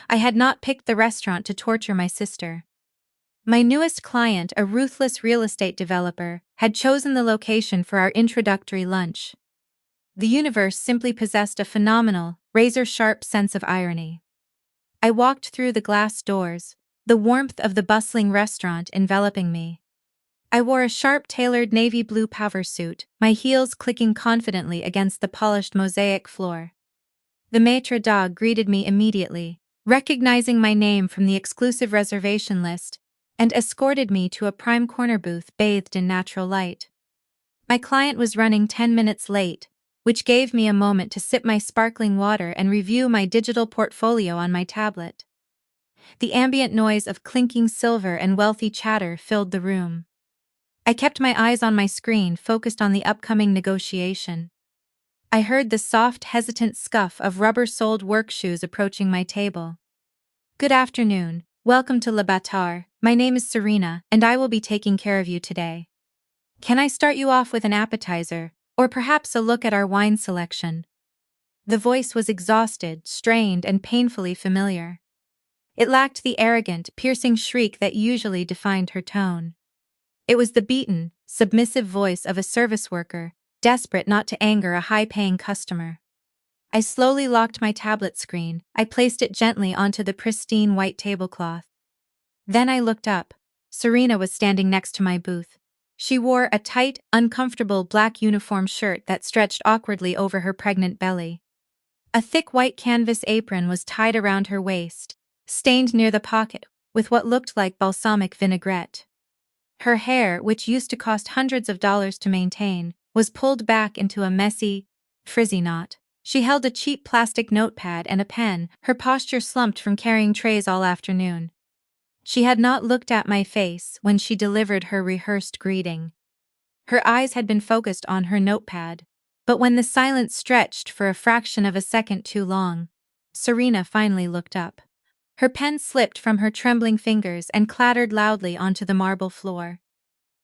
I had not picked the restaurant to torture my sister. My newest client, a ruthless real estate developer, had chosen the location for our introductory lunch. The universe simply possessed a phenomenal, razor-sharp sense of irony. I walked through the glass doors, the warmth of the bustling restaurant enveloping me. I wore a sharp tailored navy blue power suit, my heels clicking confidently against the polished mosaic floor. The maitre d' greeted me immediately, recognizing my name from the exclusive reservation list, and escorted me to a prime corner booth bathed in natural light. My client was running 10 minutes late, which gave me a moment to sip my sparkling water and review my digital portfolio on my tablet. The ambient noise of clinking silver and wealthy chatter filled the room. I kept my eyes on my screen, focused on the upcoming negotiation. I heard the soft, hesitant scuff of rubber-soled work shoes approaching my table. "Good afternoon, welcome to Le Bâtard. My name is Serena, and I will be taking care of you today. Can I start you off with an appetizer, or perhaps a look at our wine selection?" The voice was exhausted, strained, and painfully familiar. It lacked the arrogant, piercing shriek that usually defined her tone. It was the beaten, submissive voice of a service worker, desperate not to anger a high-paying customer. I slowly locked my tablet screen. I placed it gently onto the pristine white tablecloth. Then I looked up. Serena was standing next to my booth. She wore a tight, uncomfortable black uniform shirt that stretched awkwardly over her pregnant belly. A thick white canvas apron was tied around her waist, stained near the pocket with what looked like balsamic vinaigrette. Her hair, which used to cost hundreds of dollars to maintain, was pulled back into a messy, frizzy knot. She held a cheap plastic notepad and a pen, her posture slumped from carrying trays all afternoon. She had not looked at my face when she delivered her rehearsed greeting. Her eyes had been focused on her notepad, but when the silence stretched for a fraction of a second too long, Serena finally looked up. Her pen slipped from her trembling fingers and clattered loudly onto the marble floor.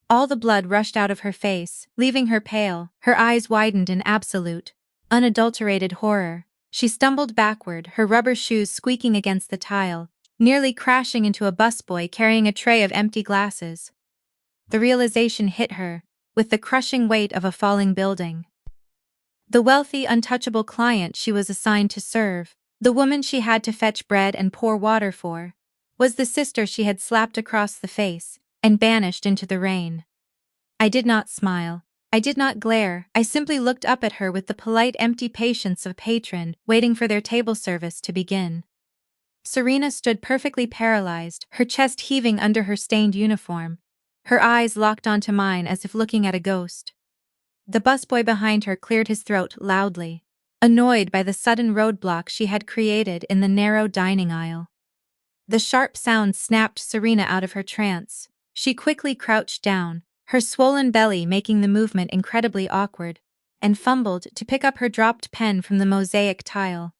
All the blood rushed out of her face, leaving her pale, her eyes widened in absolute, unadulterated horror. She stumbled backward, her rubber shoes squeaking against the tile, nearly crashing into a busboy carrying a tray of empty glasses. The realization hit her, with the crushing weight of a falling building. The wealthy, untouchable client she was assigned to serve, the woman she had to fetch bread and pour water for, was the sister she had slapped across the face and banished into the rain. I did not smile. I did not glare. I simply looked up at her with the polite, empty patience of a patron waiting for their table service to begin. Serena stood perfectly paralyzed, her chest heaving under her stained uniform, her eyes locked onto mine as if looking at a ghost. The busboy behind her cleared his throat loudly, annoyed by the sudden roadblock she had created in the narrow dining aisle. The sharp sound snapped Serena out of her trance. She quickly crouched down, her swollen belly making the movement incredibly awkward, and fumbled to pick up her dropped pen from the mosaic tile.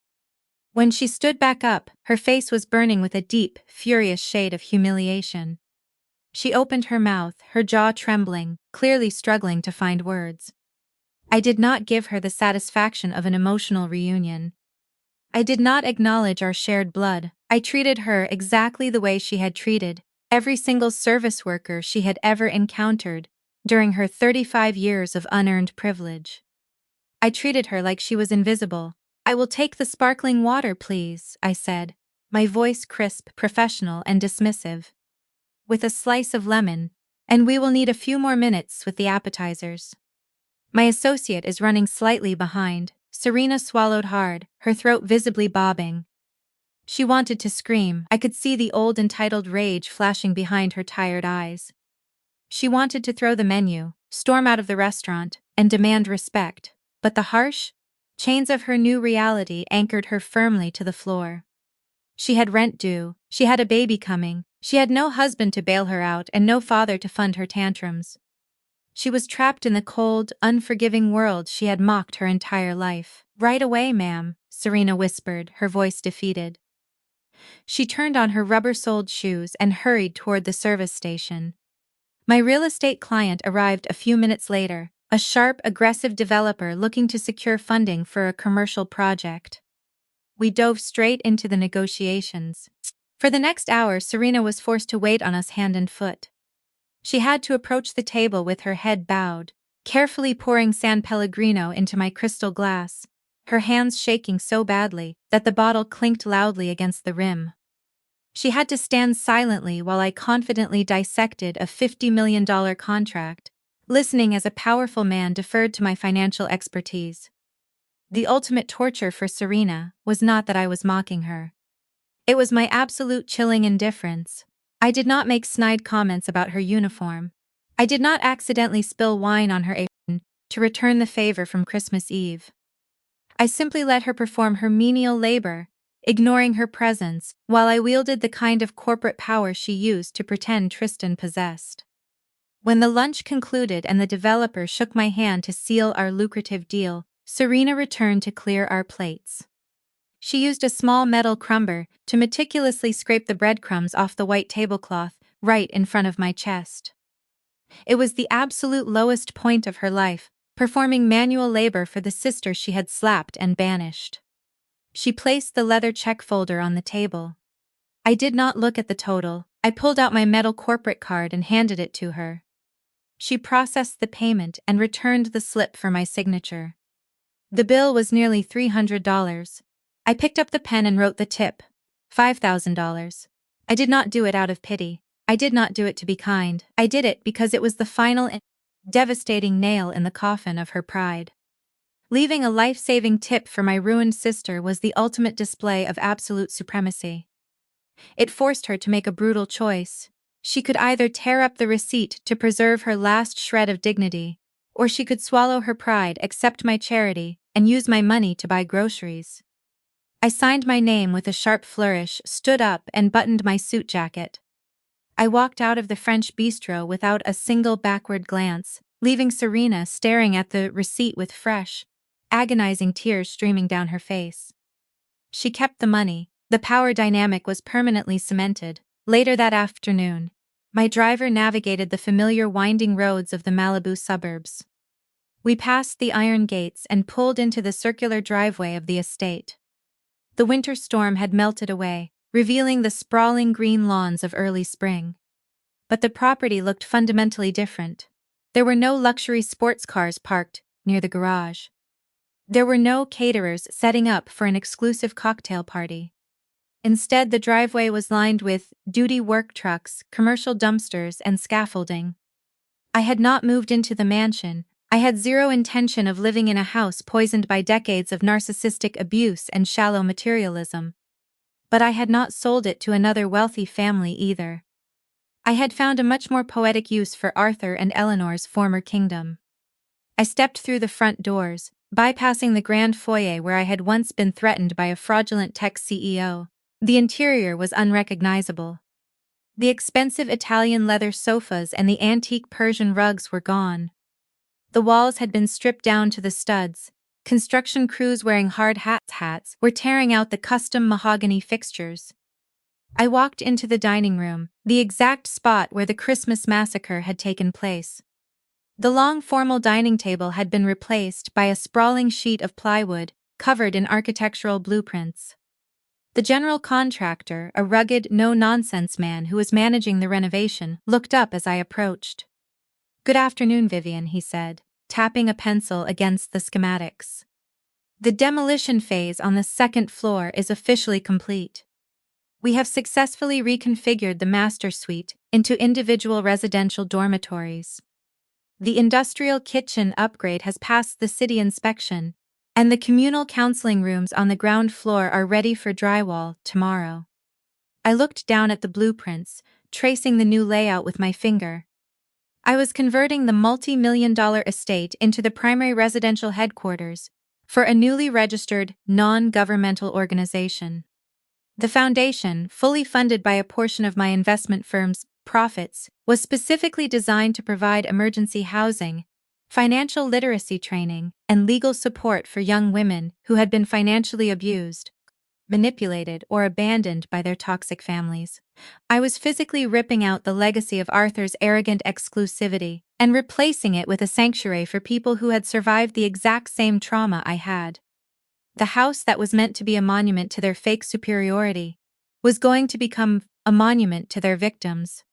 When she stood back up, her face was burning with a deep, furious shade of humiliation. She opened her mouth, her jaw trembling, clearly struggling to find words. I did not give her the satisfaction of an emotional reunion. I did not acknowledge our shared blood. I treated her exactly the way she had treated every single service worker she had ever encountered during her 35 years of unearned privilege. I treated her like she was invisible. "I will take the sparkling water, please," I said, my voice crisp, professional, and dismissive. "With a slice of lemon, and we will need a few more minutes with the appetizers." My associate is running slightly behind. Serena swallowed hard, her throat visibly bobbing. She wanted to scream. I could see the old entitled rage flashing behind her tired eyes. She wanted to throw the menu, storm out of the restaurant, and demand respect, but the harsh chains of her new reality anchored her firmly to the floor. She had rent due, she had a baby coming, she had no husband to bail her out and no father to fund her tantrums. She was trapped in the cold, unforgiving world she had mocked her entire life. "Right away, ma'am," Serena whispered, her voice defeated. She turned on her rubber-soled shoes and hurried toward the service station. My real estate client arrived a few minutes later, a sharp, aggressive developer looking to secure funding for a commercial project. We dove straight into the negotiations. For the next hour, Serena was forced to wait on us hand and foot. She had to approach the table with her head bowed, carefully pouring San Pellegrino into my crystal glass, her hands shaking so badly that the bottle clinked loudly against the rim. She had to stand silently while I confidently dissected a $50 million contract, listening as a powerful man deferred to my financial expertise. The ultimate torture for Serena was not that I was mocking her. It was my absolute chilling indifference. I did not make snide comments about her uniform. I did not accidentally spill wine on her apron to return the favor from Christmas Eve. I simply let her perform her menial labor, ignoring her presence, while I wielded the kind of corporate power she used to pretend Tristan possessed. When the lunch concluded and the developer shook my hand to seal our lucrative deal, Serena returned to clear our plates. She used a small metal crumber to meticulously scrape the breadcrumbs off the white tablecloth right in front of my chest. It was the absolute lowest point of her life, performing manual labor for the sister she had slapped and banished. She placed the leather check folder on the table. I did not look at the total. I pulled out my metal corporate card and handed it to her. She processed the payment and returned the slip for my signature. The bill was nearly $300. I picked up the pen and wrote the tip, $5,000. I did not do it out of pity. I did not do it to be kind. I did it because it was the final and devastating nail in the coffin of her pride. Leaving a life-saving tip for my ruined sister was the ultimate display of absolute supremacy. It forced her to make a brutal choice. She could either tear up the receipt to preserve her last shred of dignity, or she could swallow her pride, accept my charity, and use my money to buy groceries. I signed my name with a sharp flourish, stood up, and buttoned my suit jacket. I walked out of the French bistro without a single backward glance, leaving Serena staring at the receipt with fresh, agonizing tears streaming down her face. She kept the money. The power dynamic was permanently cemented. Later that afternoon, my driver navigated the familiar winding roads of the Malibu suburbs. We passed the iron gates and pulled into the circular driveway of the estate. The winter storm had melted away, revealing the sprawling green lawns of early spring. but the property looked fundamentally different. There were no luxury sports cars parked near the garage. There were no caterers setting up for an exclusive cocktail party. Instead, the driveway was lined with duty work trucks, commercial dumpsters, and scaffolding. I had not moved into the mansion. I had zero intention of living in a house poisoned by decades of narcissistic abuse and shallow materialism. But I had not sold it to another wealthy family either. I had found a much more poetic use for Arthur and Eleanor's former kingdom. I stepped through the front doors, bypassing the grand foyer where I had once been threatened by a fraudulent tech CEO. The interior was unrecognizable. The expensive Italian leather sofas and the antique Persian rugs were gone. The walls had been stripped down to the studs. Construction crews wearing hard hats were tearing out the custom mahogany fixtures. I walked into the dining room, the exact spot where the Christmas massacre had taken place. The long formal dining table had been replaced by a sprawling sheet of plywood, covered in architectural blueprints. The general contractor, a rugged, no-nonsense man who was managing the renovation, looked up as I approached. "Good afternoon, Vivian," he said, tapping a pencil against the schematics. "The demolition phase on the second floor is officially complete. We have successfully reconfigured the master suite into individual residential dormitories. The industrial kitchen upgrade has passed the city inspection, and the communal counseling rooms on the ground floor are ready for drywall tomorrow." I looked down at the blueprints, tracing the new layout with my finger. I was converting the multi-million-dollar estate into the primary residential headquarters for a newly registered, non-governmental organization. The foundation, fully funded by a portion of my investment firm's profits, was specifically designed to provide emergency housing, financial literacy training, and legal support for young women who had been financially abused, manipulated, or abandoned by their toxic families. I was physically ripping out the legacy of Arthur's arrogant exclusivity and replacing it with a sanctuary for people who had survived the exact same trauma I had. The house that was meant to be a monument to their fake superiority was going to become a monument to their victims.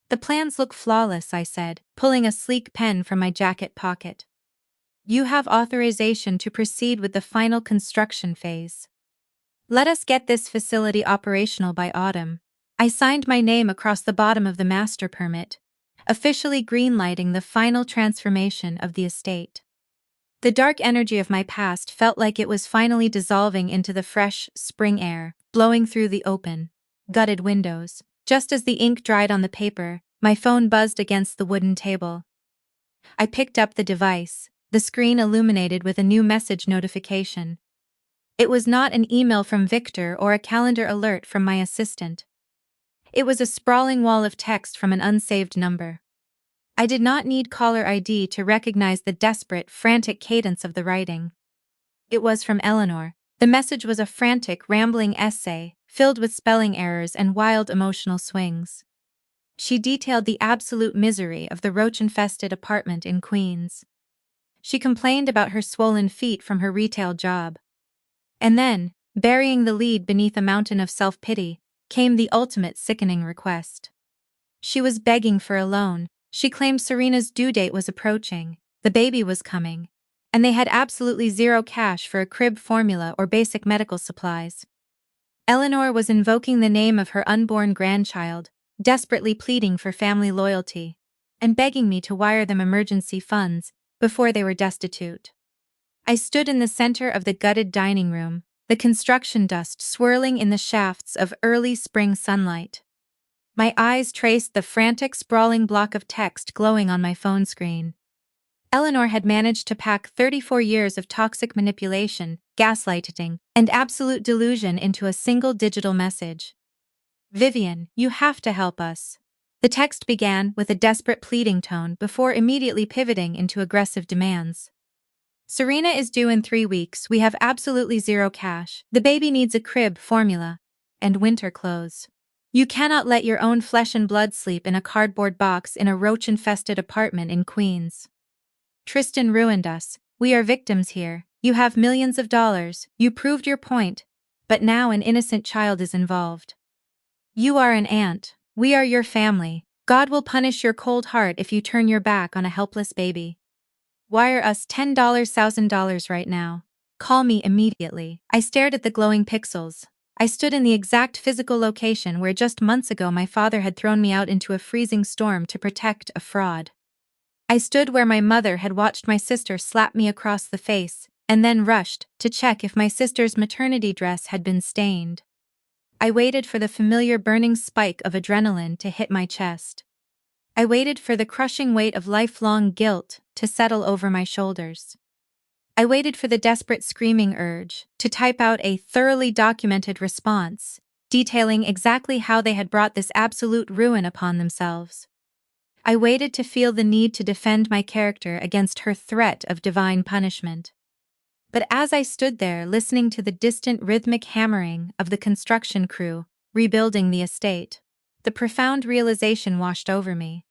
"The plans look flawless," I said, pulling a sleek pen from my jacket pocket. "You have authorization to proceed with the final construction phase. Let us get this facility operational by autumn." I signed my name across the bottom of the master permit, officially greenlighting the final transformation of the estate. The dark energy of my past felt like it was finally dissolving into the fresh, spring air, blowing through the open, gutted windows. Just as the ink dried on the paper, my phone buzzed against the wooden table. I picked up the device, the screen illuminated with a new message notification. It was not an email from Victor or a calendar alert from my assistant. It was a sprawling wall of text from an unsaved number. I did not need caller ID to recognize the desperate, frantic cadence of the writing. It was from Eleanor. The message was a frantic, rambling essay, filled with spelling errors and wild emotional swings. She detailed the absolute misery of the roach-infested apartment in Queens. She complained about her swollen feet from her retail job. And then, burying the lead beneath a mountain of self-pity, came the ultimate sickening request. She was begging for a loan. She claimed Serena's due date was approaching, the baby was coming, and they had absolutely zero cash for a crib formula or basic medical supplies. Eleanor was invoking the name of her unborn grandchild, desperately pleading for family loyalty, and begging me to wire them emergency funds before they were destitute. I stood in the center of the gutted dining room, the construction dust swirling in the shafts of early spring sunlight. My eyes traced the frantic, sprawling block of text glowing on my phone screen. Eleanor had managed to pack 34 years of toxic manipulation, gaslighting, and absolute delusion into a single digital message. "Vivian, you have to help us." The text began with a desperate pleading tone before immediately pivoting into aggressive demands. "Serena is due in 3 weeks. We have absolutely zero cash. The baby needs a crib formula and winter clothes. You cannot let your own flesh and blood sleep in a cardboard box in a roach-infested apartment in Queens. Tristan ruined us. We are victims here. You have millions of dollars. You proved your point. But now an innocent child is involved. You are an aunt. We are your family. God will punish your cold heart if you turn your back on a helpless baby. Wire us $10,000 right now. Call me immediately. I stared at the glowing pixels. I stood in the exact physical location where just months ago my father had thrown me out into a freezing storm to protect a fraud. I stood where my mother had watched my sister slap me across the face, and then rushed to check if my sister's maternity dress had been stained. I waited for the familiar burning spike of adrenaline to hit my chest. I waited for the crushing weight of lifelong guilt to settle over my shoulders. I waited for the desperate screaming urge to type out a thoroughly documented response, detailing exactly how they had brought this absolute ruin upon themselves. I waited to feel the need to defend my character against her threat of divine punishment. But as I stood there listening to the distant rhythmic hammering of the construction crew rebuilding the estate, the profound realization washed over me.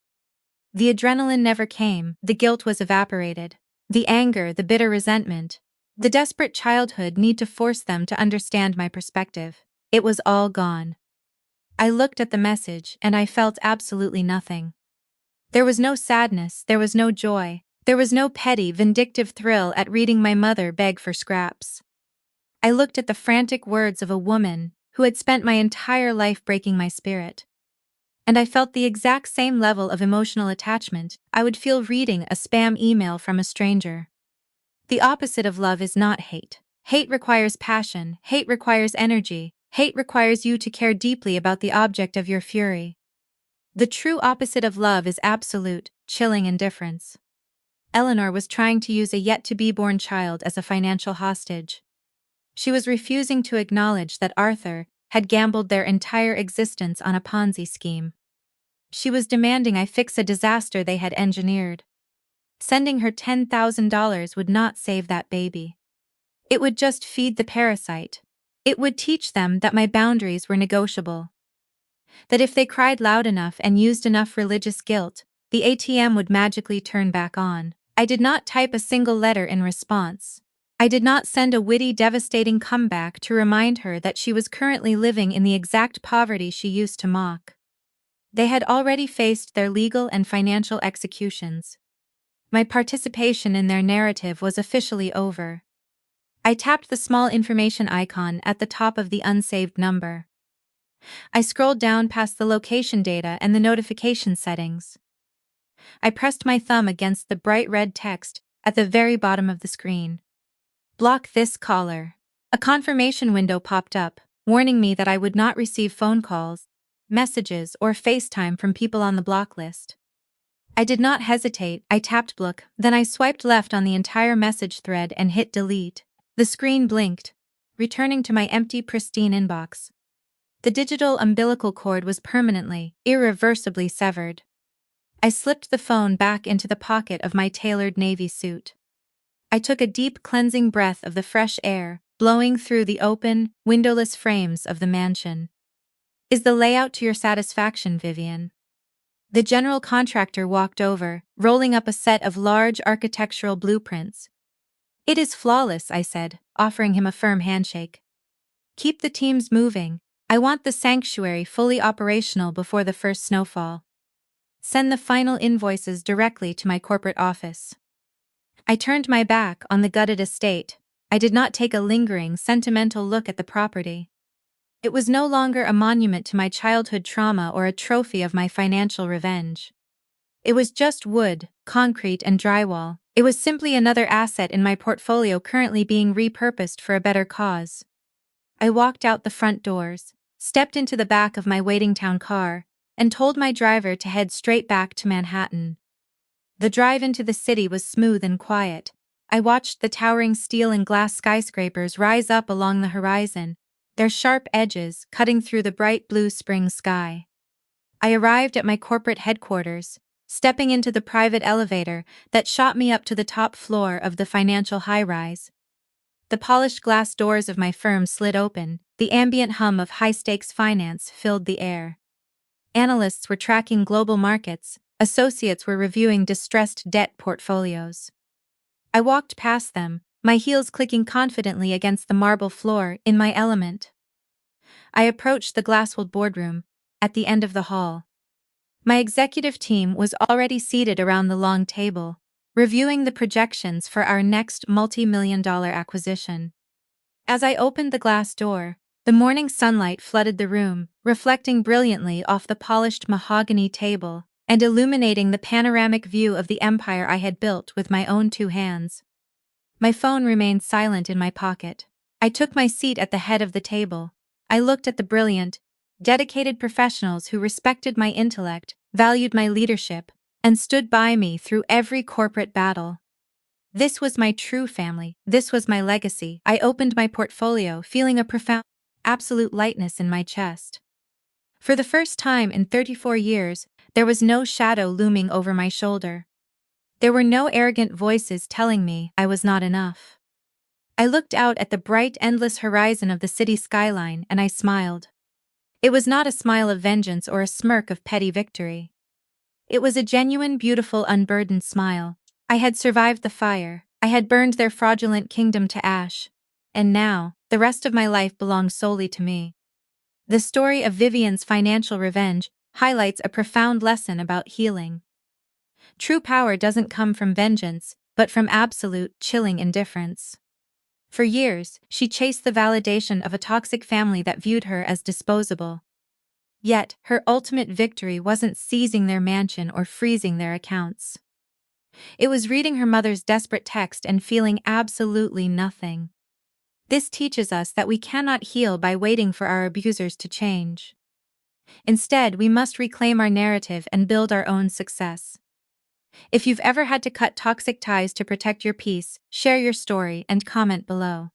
The adrenaline never came, the guilt was evaporated. The anger, the bitter resentment, the desperate childhood need to force them to understand my perspective. It was all gone. I looked at the message and I felt absolutely nothing. There was no sadness, there was no joy, there was no petty, vindictive thrill at reading my mother beg for scraps. I looked at the frantic words of a woman who had spent my entire life breaking my spirit. And I felt the exact same level of emotional attachment I would feel reading a spam email from a stranger. The opposite of love is not hate. Hate requires passion, hate requires energy, hate requires you to care deeply about the object of your fury. The true opposite of love is absolute, chilling indifference. Eleanor was trying to use a yet-to-be-born child as a financial hostage. She was refusing to acknowledge that Arthur had gambled their entire existence on a Ponzi scheme. She was demanding I fix a disaster they had engineered. Sending her $10,000 would not save that baby. It would just feed the parasite. It would teach them that my boundaries were negotiable. That if they cried loud enough and used enough religious guilt, the ATM would magically turn back on. I did not type a single letter in response. I did not send a witty, devastating comeback to remind her that she was currently living in the exact poverty she used to mock. They had already faced their legal and financial executions. My participation in their narrative was officially over. I tapped the small information icon at the top of the unsaved number. I scrolled down past the location data and the notification settings. I pressed my thumb against the bright red text at the very bottom of the screen. Block this caller. A confirmation window popped up, warning me that I would not receive phone calls, messages, or FaceTime from people on the block list. I did not hesitate, I tapped block, then I swiped left on the entire message thread and hit delete. The screen blinked, returning to my empty, pristine inbox. The digital umbilical cord was permanently, irreversibly severed. I slipped the phone back into the pocket of my tailored navy suit. I took a deep cleansing breath of the fresh air, blowing through the open, windowless frames of the mansion. Is the layout to your satisfaction, Vivian? The general contractor walked over, rolling up a set of large architectural blueprints. It is flawless, I said, offering him a firm handshake. Keep the teams moving. I want the sanctuary fully operational before the first snowfall. Send the final invoices directly to my corporate office. I turned my back on the gutted estate. I did not take a lingering, sentimental look at the property. It was no longer a monument to my childhood trauma or a trophy of my financial revenge. It was just wood, concrete, and drywall. It was simply another asset in my portfolio currently being repurposed for a better cause. I walked out the front doors, stepped into the back of my waiting town car, and told my driver to head straight back to Manhattan. The drive into the city was smooth and quiet. I watched the towering steel and glass skyscrapers rise up along the horizon, their sharp edges cutting through the bright blue spring sky. I arrived at my corporate headquarters, stepping into the private elevator that shot me up to the top floor of the financial high-rise. The polished glass doors of my firm slid open, the ambient hum of high-stakes finance filled the air. Analysts were tracking global markets, associates were reviewing distressed debt portfolios. I walked past them, my heels clicking confidently against the marble floor, in my element. I approached the glass-walled boardroom, at the end of the hall. My executive team was already seated around the long table, reviewing the projections for our next multi-million-dollar acquisition. As I opened the glass door, the morning sunlight flooded the room, reflecting brilliantly off the polished mahogany table and illuminating the panoramic view of the empire I had built with my own two hands. My phone remained silent in my pocket. I took my seat at the head of the table. I looked at the brilliant, dedicated professionals who respected my intellect, valued my leadership, and stood by me through every corporate battle. This was my true family. This was my legacy. I opened my portfolio, feeling a profound, absolute lightness in my chest. For the first time in 34 years, there was no shadow looming over my shoulder. There were no arrogant voices telling me I was not enough. I looked out at the bright, endless horizon of the city skyline and I smiled. It was not a smile of vengeance or a smirk of petty victory. It was a genuine, beautiful, unburdened smile. I had survived the fire. I had burned their fraudulent kingdom to ash. And now, the rest of my life belongs solely to me. The story of Vivian's financial revenge highlights a profound lesson about healing. True power doesn't come from vengeance, but from absolute, chilling indifference. For years, she chased the validation of a toxic family that viewed her as disposable. Yet, her ultimate victory wasn't seizing their mansion or freezing their accounts. It was reading her mother's desperate text and feeling absolutely nothing. This teaches us that we cannot heal by waiting for our abusers to change. Instead, we must reclaim our narrative and build our own success. If you've ever had to cut toxic ties to protect your peace, share your story and comment below.